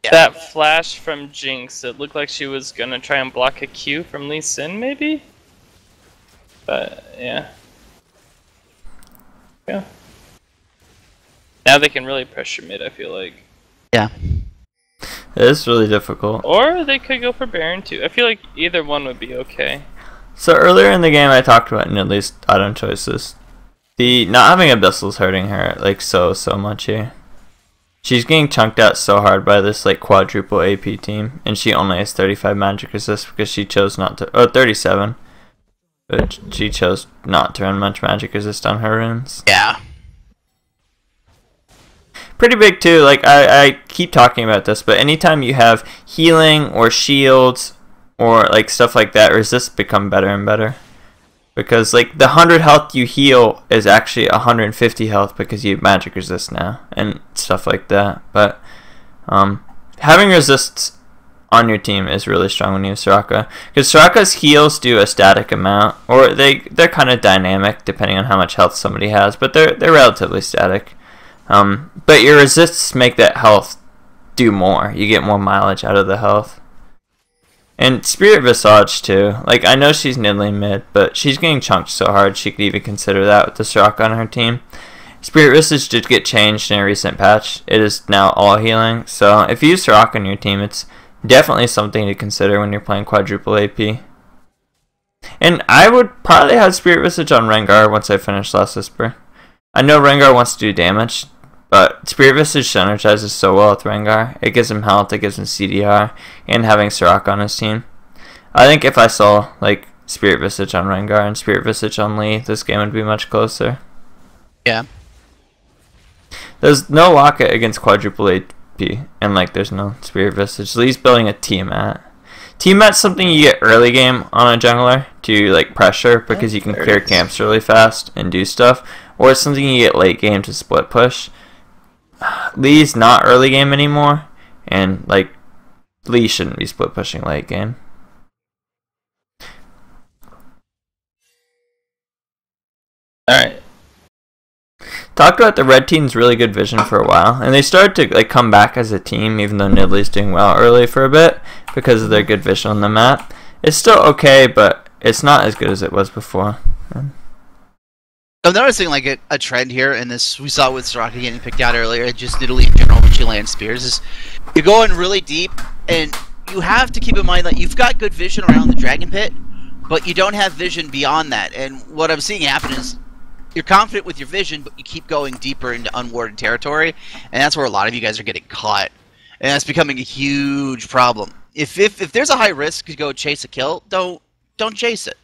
Yeah. That flash from Jinx, it looked like she was gonna try and block a Q from Lee Sin, maybe? But, yeah. Yeah. Now they can really pressure mid, I feel like. Yeah. It is really difficult. Or they could go for Baron too. I feel like either one would be okay. So earlier in the game I talked about Nidalee's item choices. The not having Abyssal is hurting her like so much here. She's getting chunked out so hard by this like quadruple AP team, and she only has 35 magic resist because she chose not to. Oh, 37. But she chose not to run much magic resist on her runes. Yeah. Pretty big too. Like I keep talking about this, but anytime you have healing or shields or like stuff like that, resists become better and better. Because like the 100 health you heal is actually 150 health because you have magic resist now and stuff like that. But having resists on your team is really strong when you have Soraka, because Soraka's heals do a static amount, or they're kind of dynamic depending on how much health somebody has, but they're relatively static. But your resists make that health do more. You get more mileage out of the health. And Spirit Visage too. Like, I know she's Nidalee mid, but she's getting chunked so hard she could even consider that with the Soraka on her team. Spirit Visage did get changed in a recent patch. It is now all healing, so if you use Soraka on your team, it's definitely something to consider when you're playing quadruple AP. And I would probably have Spirit Visage on Rengar once I finish Last Whisper. I know Rengar wants to do damage, but Spirit Visage synergizes so well with Rengar. It gives him health, it gives him CDR, and having Soraka on his team. I think if I saw like Spirit Visage on Rengar and Spirit Visage on Lee, this game would be much closer. Yeah. There's no Locket against quadruple AP, and like there's no Spirit Visage. Lee's building a Tiamat. Tiamat's something you get early game on a jungler to like pressure because you can clear camps really fast and do stuff, or it's something you get late game to split push. Lee's not early game anymore, and like Lee shouldn't be split pushing late game. Alright. Talked about the red team's really good vision for a while, and they started to like come back as a team, even though Nidalee's doing well early for a bit because of their good vision on the map. It's still okay, but it's not as good as it was before. I'm noticing like a trend here, and this we saw with Soraka getting picked out earlier. Just Nidalee in general when she lands spears is you're going really deep, and you have to keep in mind that you've got good vision around the dragon pit, but you don't have vision beyond that. And what I'm seeing happen is you're confident with your vision, but you keep going deeper into unwarded territory, and that's where a lot of you guys are getting caught, and that's becoming a huge problem. If there's a high risk to go chase a kill, don't chase it.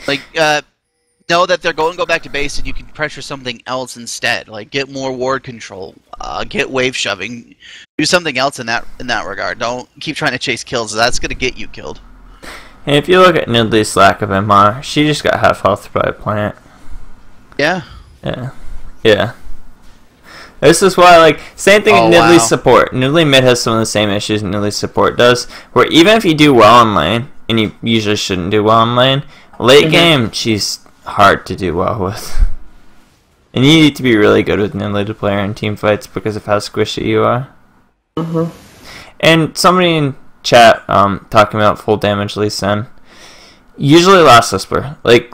Like know that they're going to go back to base, and you can pressure something else instead. Like get more ward control, get wave shoving, do something else in that regard. Don't keep trying to chase kills. That's going to get you killed. And if you look at Nidalee's lack of MR, she just got half health by a plant. Yeah. Yeah. This is why, like, same thing with Nidalee's wow. support. Nidalee mid has some of the same issues Nidalee's support does, where even if you do well in lane, and you usually shouldn't do well in lane, late game, she's hard to do well with. And you need to be really good with Nidalee to play her in team fights because of how squishy you are. And somebody in chat talking about full damage Lee Sin. Usually Last Whisper. Like,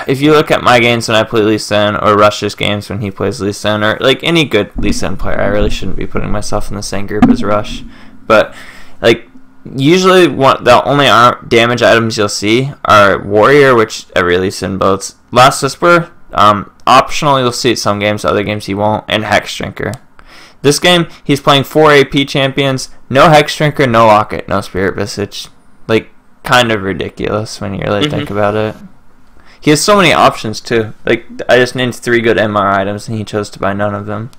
if you look at my games when I play Lee Sin, or Rush's games when he plays Lee Sin, or like any good Lee Sin player, I really shouldn't be putting myself in the same group as Rush. But like usually the only damage items you'll see are Warrior, which every Lee Sin builds. Last Whisper, optional you'll see it some games, other games you won't, and Hex Drinker. This game, he's playing 4 AP champions, no Hex Drinker, no Locket, no Spirit Visage. Like, kind of ridiculous when you really think about it. He has so many options too. Like, I just named 3 good MR items and he chose to buy none of them.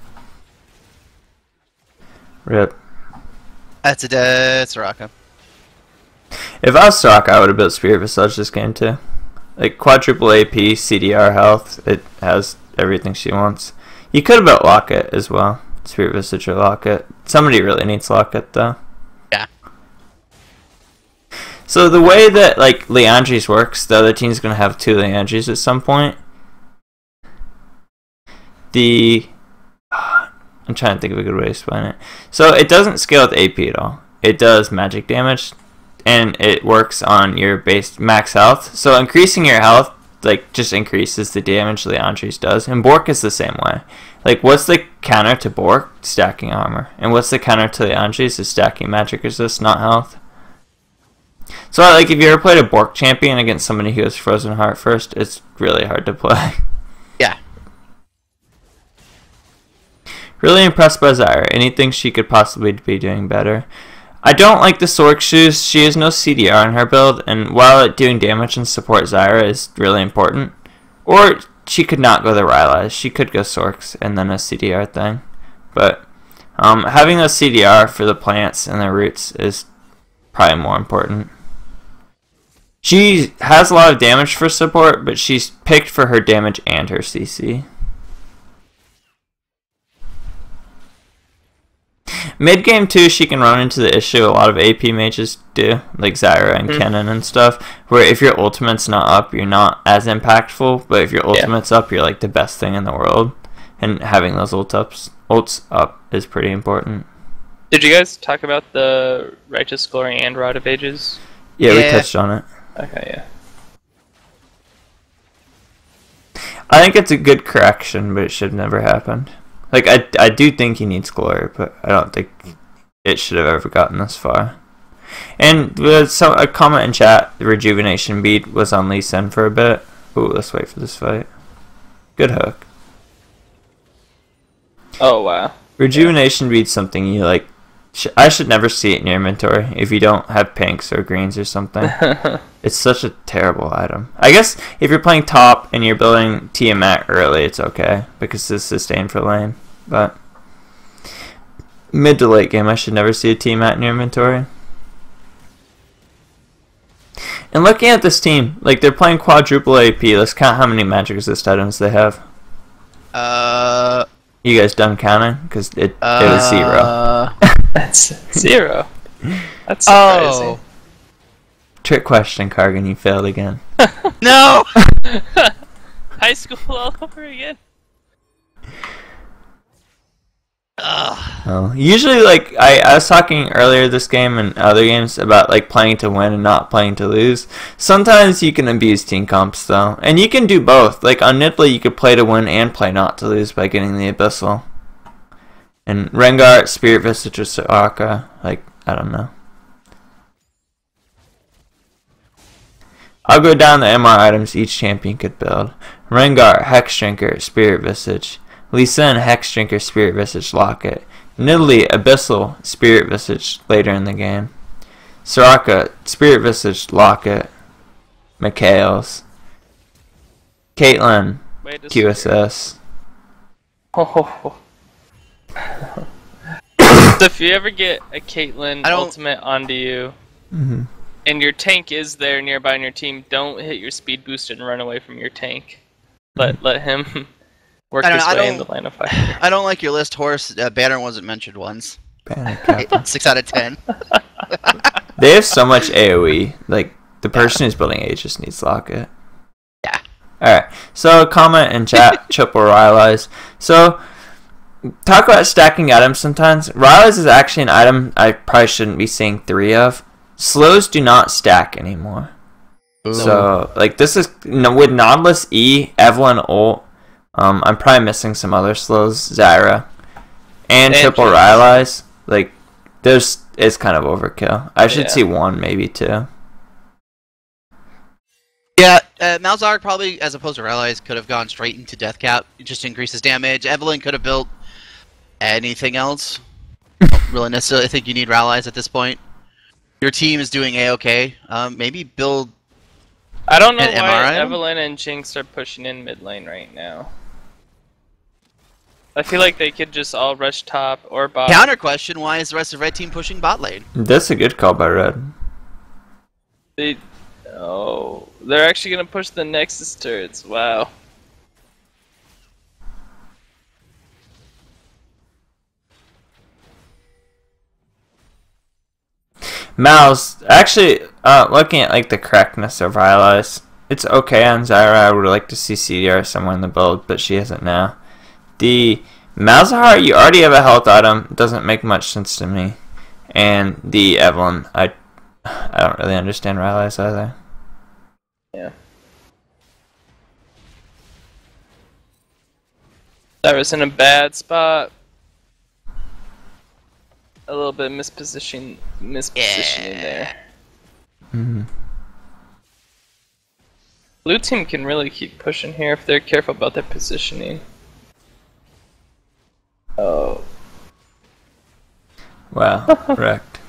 Rip. That's a dead Soraka. If I was Soraka, I would have built Spirit Visage this game too. Like, quadruple AP, CDR health, it has everything she wants. You could have built Locket as well. Spirit Visage or Locket. Somebody really needs Locket though. Yeah. So the way that like Leandri's works, the other team's gonna have 2 Leandris at some point. I'm trying to think of a good way to explain it. So it doesn't scale with AP at all. It does magic damage, and it works on your base max health. So increasing your health like just increases the damage Leandri's does, and Bork is the same way. Like, what's the counter to Bork? Stacking armor. And what's the counter to Leandri's? Is stacking magic resist, not health. So, like, if you ever played a Bork champion against somebody who has Frozen Heart first, it's really hard to play. Yeah. Really impressed by Zyra. Anything she could possibly be doing better. I don't like the Sork shoes. She has no CDR in her build, and while doing damage and support Zyra is really important, or she could not go the Rylai's. She could go Sorks and then a CDR thing. But having a CDR for the plants and the roots is probably more important. She has a lot of damage for support, but she's picked for her damage and her CC. Mid game too, she can run into the issue a lot of AP mages do, like Zyra and Kennen and stuff, where if your ultimate's not up, you're not as impactful, but if your ultimate's up, you're like the best thing in the world. And having those ults up is pretty important. Did you guys talk about the Righteous Glory and Rod of Ages? Yeah, we touched on it. Okay, yeah. I think it's a good correction, but it should have never happened. Like, I do think he needs glory, but I don't think it should have ever gotten this far. And a comment in chat, the rejuvenation beat was on Lee Sin for a bit. Ooh, let's wait for this fight. Good hook. Oh, wow. Rejuvenation beat's something you like. I should never see it in your inventory if you don't have pinks or greens or something. It's such a terrible item. I guess if you're playing top and you're building Tiamat early, it's okay because it's sustained for lane. But mid to late game, I should never see a Tiamat in your inventory. And looking at this team, like they're playing quadruple AP. Let's count how many magic resist items they have. You guys done counting? Because it was 0. That's 0. That's surprising. Oh. Trick question, Kargan. You failed again. No! High school all over again. Oh. Usually, like I was talking earlier this game and other games about like playing to win and not playing to lose. Sometimes you can abuse team comps though, and you can do both. Like on Nidalee, you could play to win and play not to lose by getting the Abyssal. And Rengar, Spirit Visage, or Soraka, like I don't know. I'll go down the MR items each champion could build. Rengar, Hex Drinker, Spirit Visage. Lee Sin, Hex Drinker, Spirit Visage, Locket. Nidalee, Abyssal, Spirit Visage later in the game. Soraka, Spirit Visage, Locket. Mikhails. Caitlyn, QSS. Oh. So if you ever get a Caitlyn ultimate onto you, and your tank is there nearby on your team, don't hit your speed boost and run away from your tank. Let him work his way in the line of fire. I don't like your list, Horse. Banner wasn't mentioned once. Banner 6 out of 10. They have so much AoE. Like, the person who's building A just needs Locket. Yeah. Alright, so comment in chat, Chip or Rylai's. So, talk about stacking items sometimes. Rylai's is actually an item I probably shouldn't be saying 3 of. Slows do not stack anymore. Ooh. So, like, this is, with Nautilus E, Evelyn ult, I'm probably missing some other slows, Zyra, and triple Rylai's. Like, it's kind of overkill. I should see 1, maybe 2. Yeah, Malzahar probably, as opposed to Rylai's, could have gone straight into Death Cap. It just increases damage. Evelyn could have built anything else. Don't really necessarily think you need Rylai's at this point. Your team is doing A-okay. Maybe build I don't know an why MR item? Evelyn and Jinx are pushing in mid lane right now. I feel like they could just all rush top or bot. Counter question, why is the rest of Red Team pushing bot lane? That's a good call by Red. They're actually gonna push the Nexus turrets. Wow. Mouse, actually, looking at like the correctness of Rylai's, it's okay on Zyra. I would like to see CDR somewhere in the build, but she isn't now. The Malzahar, you already have a health item. Doesn't make much sense to me. And the Evelyn, I don't really understand Rylai's either. Yeah. That was in a bad spot. A little bit mispositioning there. Blue team can really keep pushing here if they're careful about their positioning. Oh. Wow, wrecked.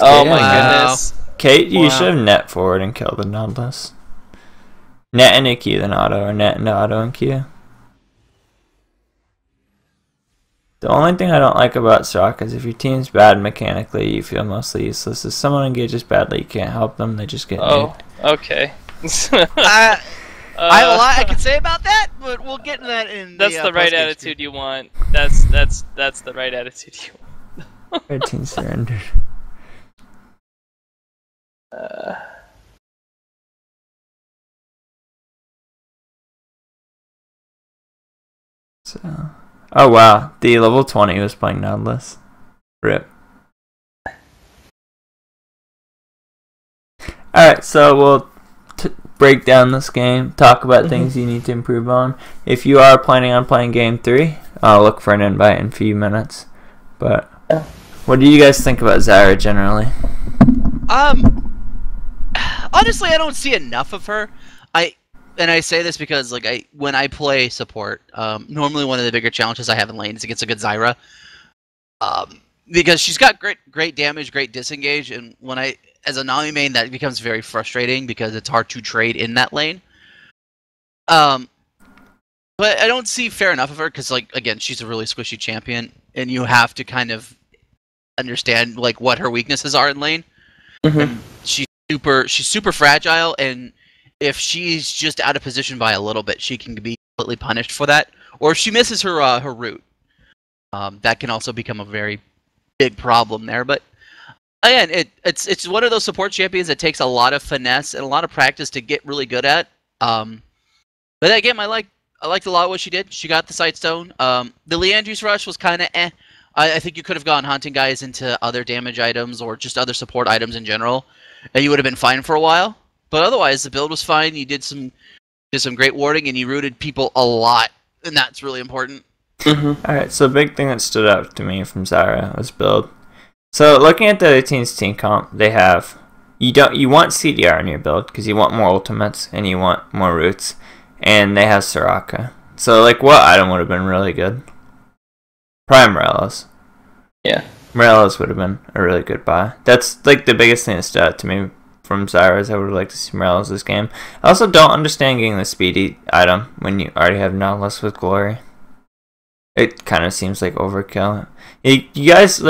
Oh my goodness. Kate, you should have net forward and killed the Nautilus. Net into Q then auto, or net into auto and Q. The only thing I don't like about Soraka is if your team's bad mechanically, you feel mostly useless. If someone engages badly, you can't help them, they just get nuked. Okay. I have a lot I could say about that, but we'll get into that in That's the right attitude you want. That's the right attitude you want. Red team surrendered. So, oh wow, the level 20 was playing Nautilus. Rip. Alright, so we'll break down this game, talk about things you need to improve on. If you are planning on playing Game 3, I'll look for an invite in a few minutes. But what do you guys think about Zyra generally? Honestly, I don't see enough of her. I say this because when I play support, normally one of the bigger challenges I have in lane is against a good Zyra. Because she's got great damage, great disengage, and as a Nami main, that becomes very frustrating because it's hard to trade in that lane. But I don't see fair enough of her because, again, she's a really squishy champion, and you have to kind of understand what her weaknesses are in lane. And she's super fragile, and if she's just out of position by a little bit, she can be completely punished for that. Or if she misses her route, that can also become a very big problem there. But again, it's one of those support champions that takes a lot of finesse and a lot of practice to get really good at. But again, I liked a lot of what she did. She got the Sightstone. The Leandry's Rush was kind of eh. I think you could have gone hunting guys into other damage items or just other support items in general, and you would have been fine for a while. But otherwise, the build was fine. You did some great warding, and you rooted people a lot, and that's really important. Alright, so big thing that stood out to me from Zyra was build. So looking at the other team's team comp, they have you want CDR in your build because you want more ultimates and you want more roots, and they have Soraka. So what item would have been really good? Probably Morello's. Yeah. Morello's would have been a really good buy. That's the biggest thing that stood out to me from Zyra is I would have liked to see Morello's this game. I also don't understand getting the speedy item when you already have Nautilus with Glory. It kind of seems like overkill. You guys,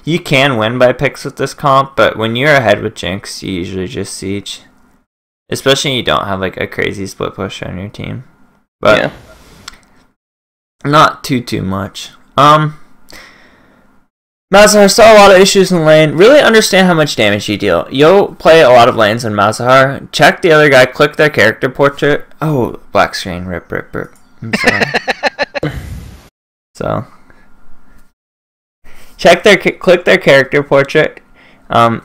you can win by picks with this comp, but when you're ahead with Jinx, you usually just siege. Especially when you don't have a crazy split push on your team. But yeah. Not too much. Mazahar saw a lot of issues in lane. Really understand how much damage you deal. You'll play a lot of lanes in Mazahar. Check the other guy, click their character portrait. Oh, black screen. Rip. I'm sorry. So, click their character portrait.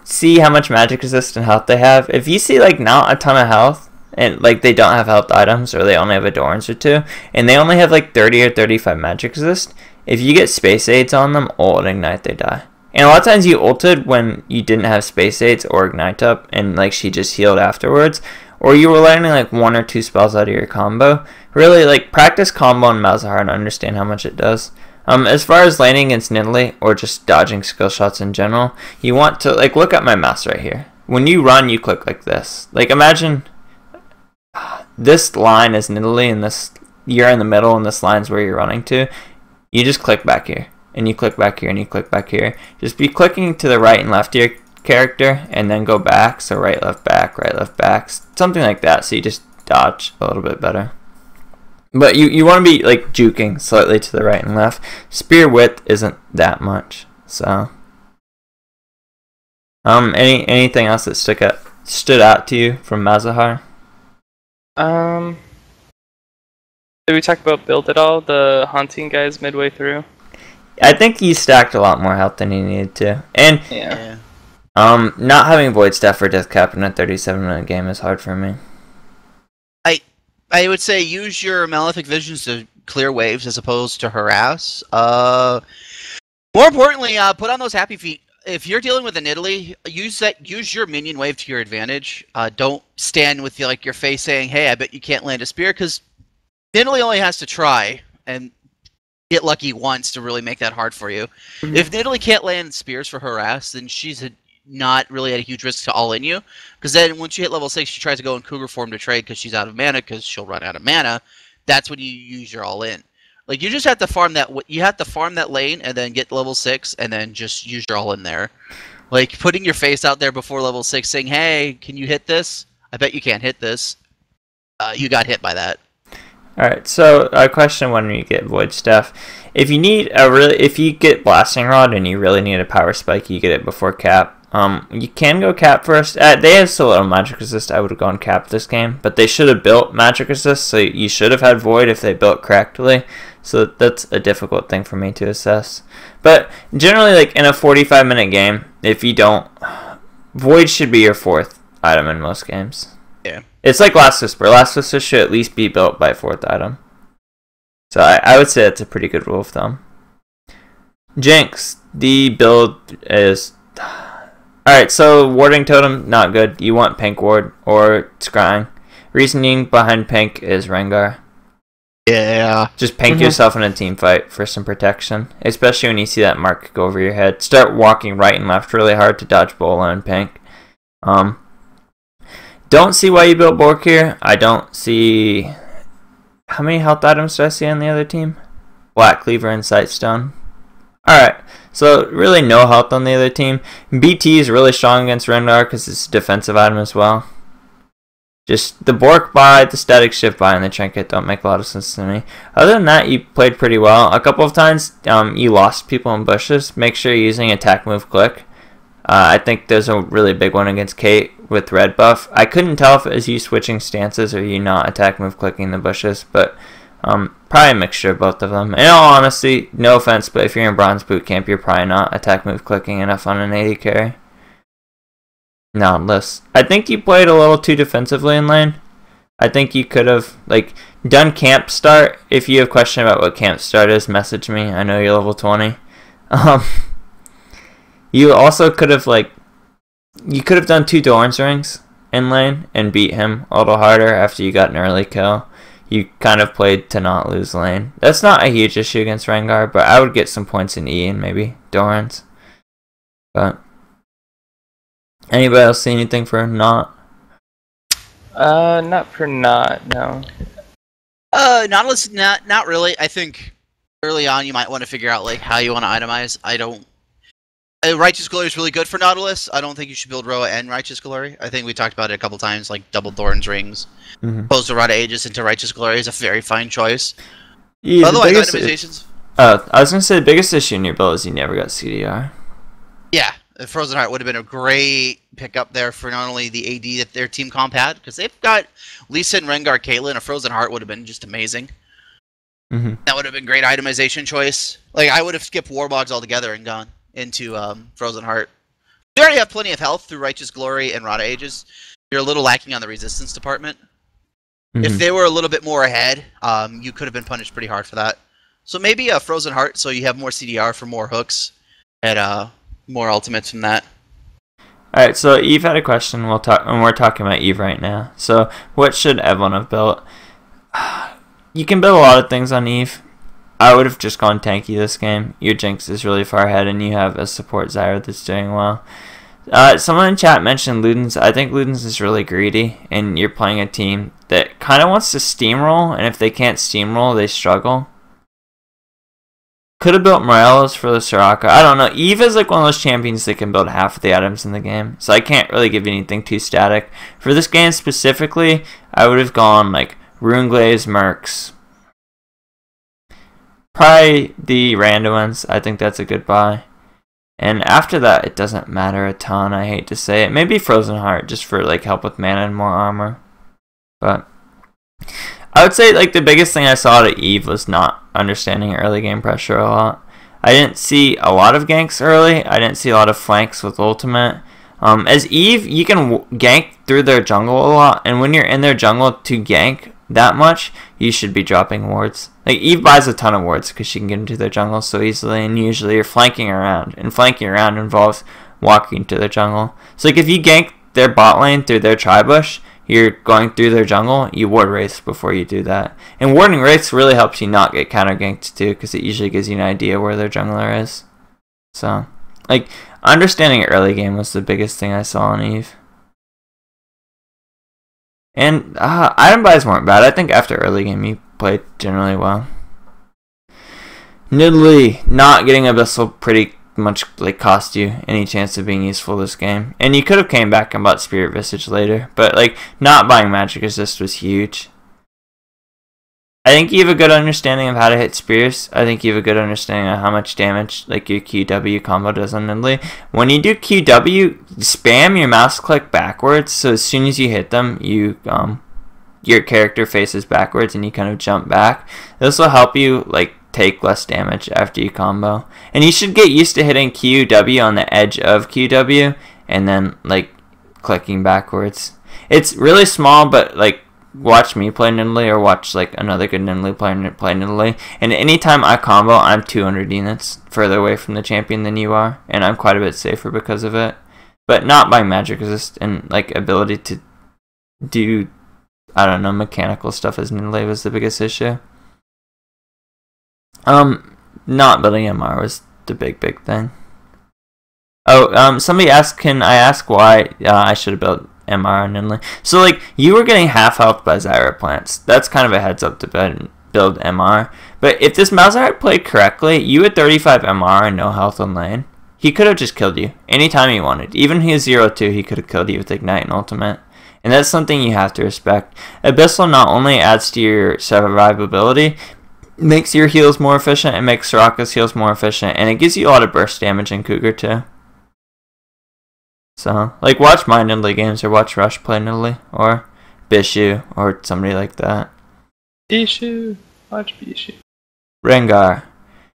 See how much magic resist and health they have. If you see not a ton of health, and they don't have health items, or they only have Adorns or 2, and they only have 30 or 35 magic resist, if you get space aids on them, ult and ignite, they die. And a lot of times you ulted when you didn't have space aids or ignite up, and she just healed afterwards, or you were learning 1 or 2 spells out of your combo. Really practice combo in Malzahar and understand how much it does. As far as laning against Nidalee or just dodging skill shots in general, you want to look at my mouse right here. When you run, you click like this. Imagine this line is Nidalee, and you're in the middle, and this line's where you're running to. You just click back here, and you click back here, and you click back here. Just be clicking to the right and left of your character, and then go back. So right, left, back, something like that. So you just dodge a little bit better. But you want to be juking slightly to the right and left. Spear width isn't that much. So anything else that stood out to you from Mazahar? Did we talk about build at all? The hunting guys midway through? I think he stacked a lot more health than he needed to. And yeah. Not having Void Staff or Death Cap in a 37-minute game is hard for me. I would say use your Malefic Visions to clear waves as opposed to harass. More importantly, put on those happy feet. If you're dealing with a Nidalee, use your minion wave to your advantage. Don't stand with your face saying, "Hey, I bet you can't land a spear," because Nidalee only has to try and get lucky once to really make that hard for you. If Nidalee can't land spears for harass, then she's not really at a huge risk to all in you, because then once you hit level 6, she tries to go in Cougar form to trade because she's out of mana, because she'll run out of mana. That's when you use your all in. You just have to farm that. You have to farm that lane and then get level 6 and then just use your all in there. Putting your face out there before level 6 saying, "Hey, can you hit this? I bet you can't hit this." You got hit by that. Alright, so a question when you get Void Staff. If you get Blasting Rod and you really need a power spike, you get it before cap. You can go cap first. They have so little magic resist, I would have gone cap this game, but they should have built magic resist, so you should have had Void if they built correctly. So that's a difficult thing for me to assess. But generally, in a 45-minute game, if you don't, Void should be your 4th item in most games. Yeah. It's like Last Whisper. Last Whisper should at least be built by 4th item. So I would say it's a pretty good rule of thumb. Jinx. The build is... Alright, so Warding Totem, not good. You want Pink Ward or Scrying. Reasoning behind Pink is Rengar. Yeah. Just pink yourself in a team fight for some protection. Especially when you see that mark go over your head. Start walking right and left really hard to dodge Bola and Pink. Don't see why you built Bork here. I don't see... How many health items do I see on the other team? Black Cleaver and Sightstone. Alright, so really no health on the other team. BT is really strong against Rengar because it's a defensive item as well. Just the Bork buy, the Static Shift buy, and the Trinket don't make a lot of sense to me. Other than that, you played pretty well. A couple of times you lost people in bushes. Make sure you're using attack, move, click. I think there's a really big one against Kate with red buff. I couldn't tell if it was you switching stances or you not attack, move, clicking the bushes, but probably a mixture of both of them. In all honesty, no offense, but if you're in Bronze Bootcamp, you're probably not attack, move, clicking enough on an 80 carry. Nautilus. I think you played a little too defensively in lane. I think you could have done camp start. If you have a question about what camp start is, message me. I know you're level 20. You also could have done 2 Doran's rings in lane and beat him a little harder after you got an early kill. You kind of played to not lose lane. That's not a huge issue against Rengar, but I would get some points in E and maybe Doran's. But anybody else see anything for not? Not for not, no. Nautilus, not really. I think early on you might want to figure out how you want to itemize. Righteous Glory is really good for Nautilus. I don't think you should build Roa and Righteous Glory. I think we talked about it a couple times, double Thorns rings. Opposed to Rada Aegis into Righteous Glory is a very fine choice. Yeah, otherwise, itemizations. I was going to say the biggest issue in your build is you never got CDR. Yeah, Frozen Heart would have been a great pickup there for not only the AD that their team comp had, because they've got Lisa and Rengar, Caitlyn. A Frozen Heart would have been just amazing. That would have been great itemization choice. I would have skipped Warbogs altogether and gone into Frozen Heart. You already have plenty of health through Righteous Glory and Rada Aegis. You're a little lacking on the resistance department. If they were a little bit more ahead, you could have been punished pretty hard for that. So maybe a Frozen Heart, so you have more CDR for more hooks and more ultimates from that. Alright, so Eve had a question, we're talking about Eve right now. So, what should Evelyn have built? You can build a lot of things on Eve. I would have just gone tanky this game. Your Jinx is really far ahead, and you have a support Zyra that's doing well. Someone in chat mentioned Ludens. I think Ludens is really greedy, and you're playing a team that kind of wants to steamroll, and if they can't steamroll, they struggle. Could have built Morellos for the Soraka. I don't know. Eve is one of those champions that can build half of the items in the game, so I can't really give you anything too static. For this game specifically, I would have gone Runeglaze, Mercs. Probably the random ones. I think that's a good buy. And after that, it doesn't matter a ton. I hate to say it. Maybe Frozen Heart, just for help with mana and more armor. But I would say the biggest thing I saw out of Eve was not understanding early game pressure a lot. I didn't see a lot of ganks early. I didn't see a lot of flanks with ultimate. As Eve, you can gank through their jungle a lot, and when you're in their jungle to gank that much, you should be dropping wards. Eve buys a ton of wards because she can get into their jungle so easily, and usually you're flanking around, and flanking around involves walking to their jungle. So if you gank their bot lane through their tri-bush, you're going through their jungle, you ward wraiths before you do that. And warding wraiths really helps you not get counter ganked too, because it usually gives you an idea where their jungler is. So, understanding early game was the biggest thing I saw on Eve. And item buys weren't bad. I think after early game you played generally well. Nidalee, not getting Abyssal pretty much cost you any chance of being useful this game. And you could have came back and bought Spirit Visage later, but not buying Magic Resist was huge. I think you have a good understanding of how to hit spears. I think you have a good understanding of how much damage your QW combo does on Nidalee. When you do QW, spam your mouse click backwards, so as soon as you hit them, you your character faces backwards and you kind of jump back. This will help you take less damage after you combo. And you should get used to hitting QW on the edge of QW and then clicking backwards. It's really small, but like watch me play Nidalee or watch like another good Nidalee player play Nidalee, and anytime I combo, I'm 200 units further away from the champion than you are, and I'm quite a bit safer because of it. But not by magic resist and like ability to do, I don't know, mechanical stuff as Nidalee was the biggest issue. Not building MR was the big thing. Oh, somebody asked, can I ask why I should have built MR on Nidalee? So, like, you were getting half health by Zyra plants. That's kind of a heads up to build MR. But if this Malzahar played correctly, you had 35 MR and no health on lane. He could have just killed you anytime he wanted. Even if he was 0-2, he could have killed you with Ignite and Ultimate. And that's something you have to respect. Abyssal not only adds to your survivability, makes your heals more efficient, and makes Soraka's heals more efficient, and it gives you a lot of burst damage in Cougar too. So, like, watch my Nidalee games, or watch Rush play Nidalee, or Bishu, or somebody like that. Bishu. Watch Bishu. Rengar.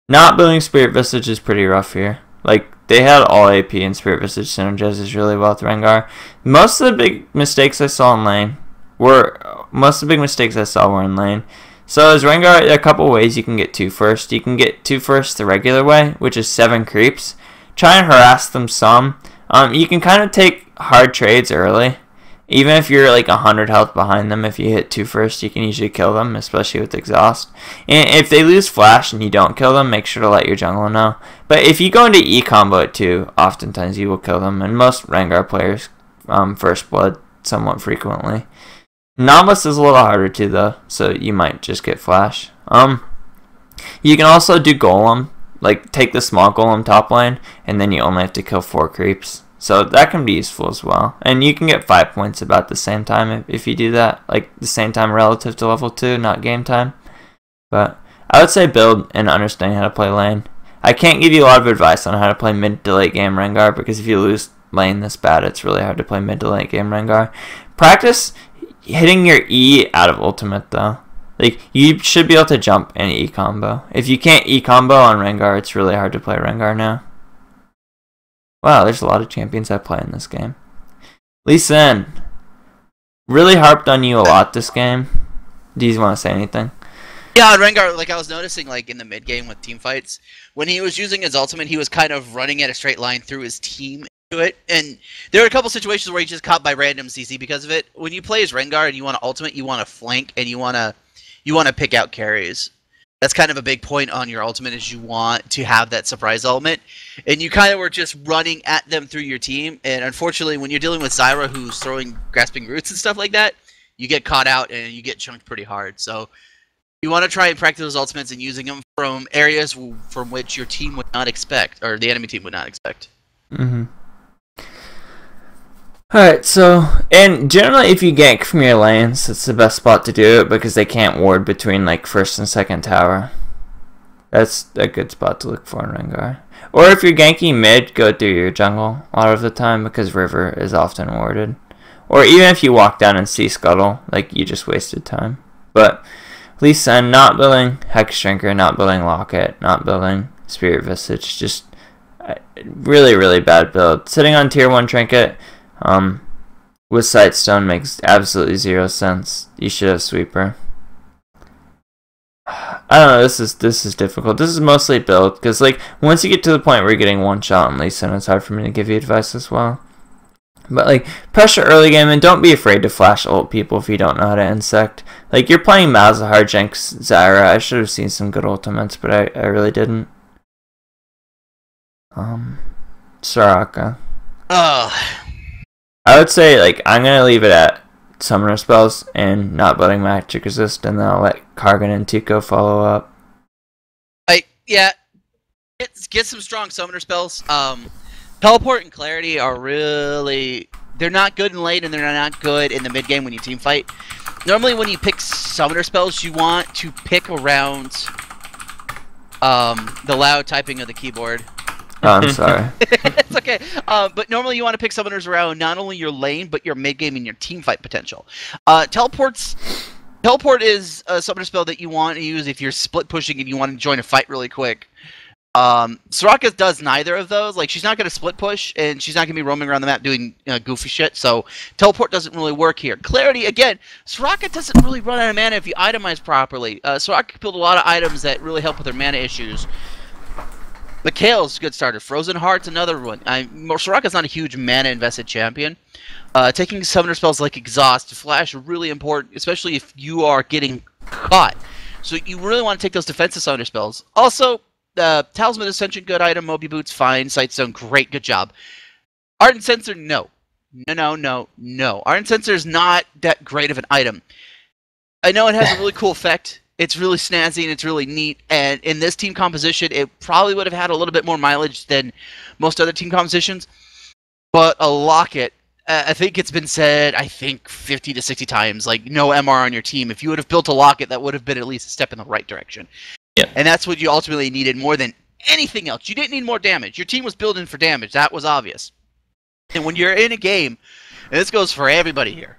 Not building Spirit Visage is pretty rough here. Like, they had all AP and Spirit Visage synergizes really well with Rengar. Most of the big mistakes I saw in lane were in lane. So as Rengar, a couple ways you can get 2 first. You can get 2 first the regular way, which is 7 creeps. Try and harass them some. You can kind of take hard trades early. Even if you're like 100 health behind them, if you hit 2 first, you can usually kill them, especially with exhaust. And if they lose flash and you don't kill them, make sure to let your jungle know. But if you go into E combo at 2, oftentimes you will kill them. And most Rengar players first blood somewhat frequently. Novice is a little harder too though, so you might just get flash. You can also do golem, like take the small golem top lane, and then you only have to kill 4 creeps. So that can be useful as well. And you can get 5 points about the same time if you do that. Like the same time relative to level 2, not game time. But I would say build and understand how to play lane. I can't give you a lot of advice on how to play mid to late game Rengar, because if you lose lane this bad, it's really hard to play mid to late game Rengar. Practice hitting your E out of ultimate though. Like, you should be able to jump and E combo. If you can't E combo on Rengar, it's really hard to play Rengar now. Wow, there's a lot of champions I play in this game. Lee Sin. Really harped on you a lot this game. Do you want to say anything? Yeah, Rengar, like I was noticing, like in the mid game with team fights, when he was using his ultimate, he was kind of running at a straight line through his team into it, and there were a couple situations where he just caught by random CC because of it. When you play as Rengar and you want to ultimate, you want to flank and you want to pick out carries. That's kind of a big point on your ultimate, is you want to have that surprise element, and you kind of were just running at them through your team. And unfortunately, when you're dealing with Zyra, who's throwing grasping roots and stuff like that, you get caught out and you get chunked pretty hard. So you want to try and practice those ultimates and using them from areas from which your team would not expect, or the enemy team would not expect. Mm-hmm. Alright, so, and generally if you gank from your lanes, it's the best spot to do it because they can't ward between like first and second tower. That's a good spot to look for in Rengar. Or if you're ganking mid, go through your jungle a lot of the time because river is often warded. Or even if you walk down and see Scuttle, like you just wasted time. But Lee Sin, not building Hex Shrinker, not building Locket, not building Spirit Visage, just really, really bad build. Sitting on tier 1 Trinket with Sightstone makes absolutely 0 sense. You should have Sweeper. I don't know, this is difficult. This is mostly build, because like once you get to the point where you're getting one shot on Lee Sin, it's hard for me to give you advice as well. But like, pressure early game, and don't be afraid to flash ult people if you don't know how to insect. Like, you're playing Malzahar, Jinx, Zyra. I should have seen some good ultimates, but I really didn't. Soraka. I would say, like, I'm going to leave it at summoner spells and not building magic resist, and then I'll let Kargan and Tico follow up. Yeah, get some strong summoner spells. Teleport and Clarity are really... They're not good in late, and they're not good in the mid game when you team fight. Normally when you pick summoner spells, you want to pick around the loud typing of the keyboard. Oh, I'm sorry. It's okay. But normally you want to pick summoners around not only your lane, but your mid game and your team fight potential. Teleport is a summoner spell that you want to use if you're split pushing and you want to join a fight really quick. Soraka does neither of those. Like, she's not going to split push, and she's not going to be roaming around the map doing goofy shit, so teleport doesn't really work here. Clarity, again, Soraka doesn't really run out of mana if you itemize properly. Soraka can build a lot of items that really help with her mana issues. Mikhail's a good starter. Frozen Heart's another one. Soraka's not a huge mana-invested champion. Taking summoner spells like Exhaust to Flash are really important, especially if you are getting caught. So you really want to take those defensive summoner spells. Also, Talisman Ascension, good item. Moby Boots, fine. Sightstone, great, good job. Ardent Censer, no. No. Ardent Censer is not that great of an item. I know it has a really cool effect. It's really snazzy and it's really neat. And in this team composition, it probably would have had a little bit more mileage than most other team compositions. But a Locket, I think it's been said, 50 to 60 times, like, no MR on your team. If you would have built a Locket, that would have been at least a step in the right direction. Yeah. And that's what you ultimately needed more than anything else. You didn't need more damage. Your team was building for damage. That was obvious. And when you're in a game, and this goes for everybody here,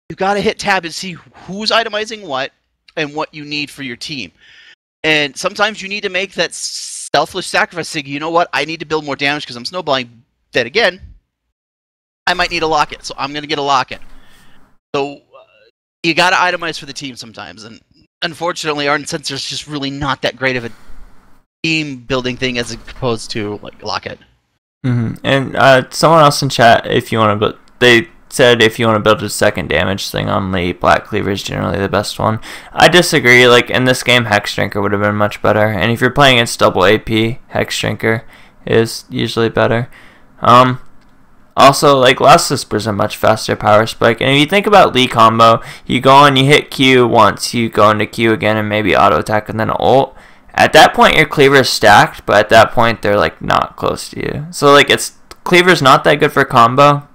you got to hit tab and see who's itemizing what and what you need for your team. And sometimes you need to make that selfless sacrifice saying, you know what, I need to build more damage because I'm snowballing. Then again, I might need a Locket, so I'm going to get a Locket. So you got to itemize for the team sometimes. And unfortunately, Ardent Censer is just really not that great of a team-building thing as opposed to, like, Locket. Mm-hmm. And someone else in chat, if you want to, they said if you want to build a second damage thing on Lee, Black Cleaver is generally the best one. I disagree. Like, in this game, Hex Drinker would have been much better. And if you're playing against double AP, Hex Drinker is usually better. Also, like, Last Whisper is a much faster power spike. And if you think about Lee combo, you go and you hit Q once, you go into Q again and maybe auto attack and then ult. At that point, your cleaver is stacked, but at that point, they're, like, not close to you. So, like, cleaver's not that good for combo.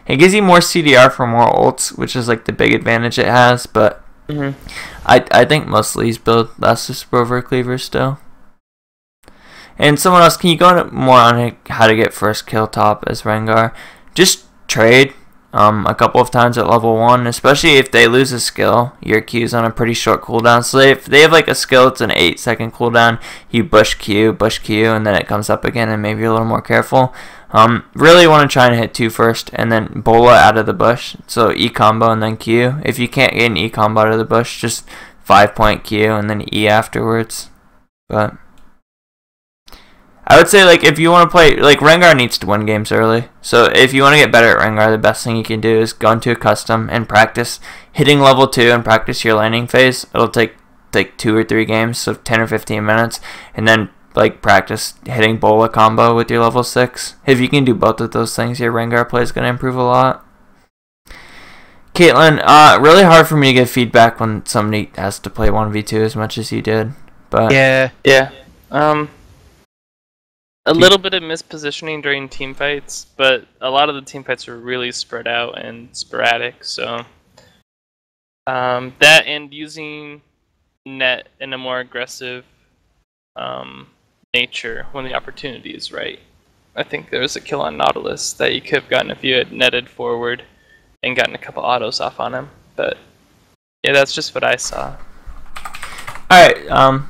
It gives you more CDR for more ults, which is, like, the big advantage it has, but I think most Lees build Last Whisper over cleaver still. And someone else, can you go more on how to get first kill top as Rengar? Just trade a couple of times at level 1, especially if they lose a skill. Your Q's on a pretty short cooldown. So if they have like a skill, it's an 8-second cooldown. You bush Q, and then it comes up again, and maybe you're a little more careful. Really want to try and hit 2 first, and then Bola out of the bush. So E combo and then Q. If you can't get an E combo out of the bush, just 5-point Q and then E afterwards. But I would say, like, if you want to play, like, Rengar needs to win games early. So if you want to get better at Rengar, the best thing you can do is go into a custom and practice hitting level 2 and practice your laning phase. It'll take 2 or 3 games, so 10 or 15 minutes, and then, like, practice hitting Bola combo with your level 6. If you can do both of those things, your Rengar play is going to improve a lot. Caitlin, really hard for me to give feedback when somebody has to play 1v2 as much as you did. But Yeah. A little bit of mispositioning during team fights, but a lot of the team fights were really spread out and sporadic, so that and using net in a more aggressive nature when the opportunity is right. I think there was a kill on Nautilus that you could have gotten if you had netted forward and gotten a couple autos off on him, but yeah, that's just what I saw. Alright,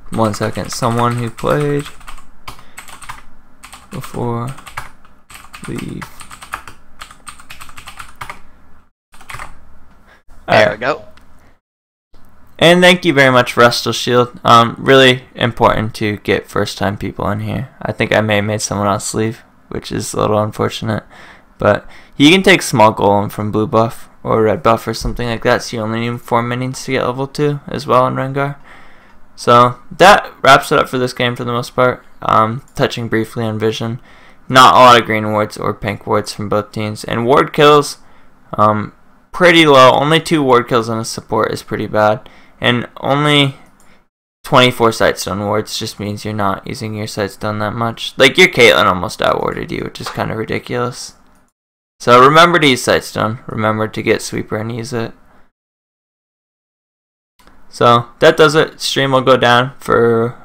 1 second. Someone who played before leave. There we go. And thank you very much, Rustle Shield. Really important to get first-time people in here. I think I may have made someone else leave, which is a little unfortunate. But you can take small golem from blue buff or red buff or something like that, so you only need 4 minions to get level 2 as well in Rengar. So that wraps it up for this game for the most part. Touching briefly on vision. Not a lot of green wards or pink wards from both teams. And ward kills, pretty low. Only 2 ward kills on a support is pretty bad. And only 24 sightstone wards just means you're not using your sightstone that much. Like, your Caitlyn almost outwarded you, which is kind of ridiculous. So remember to use sightstone. Remember to get sweeper and use it. So that does it. Stream will go down for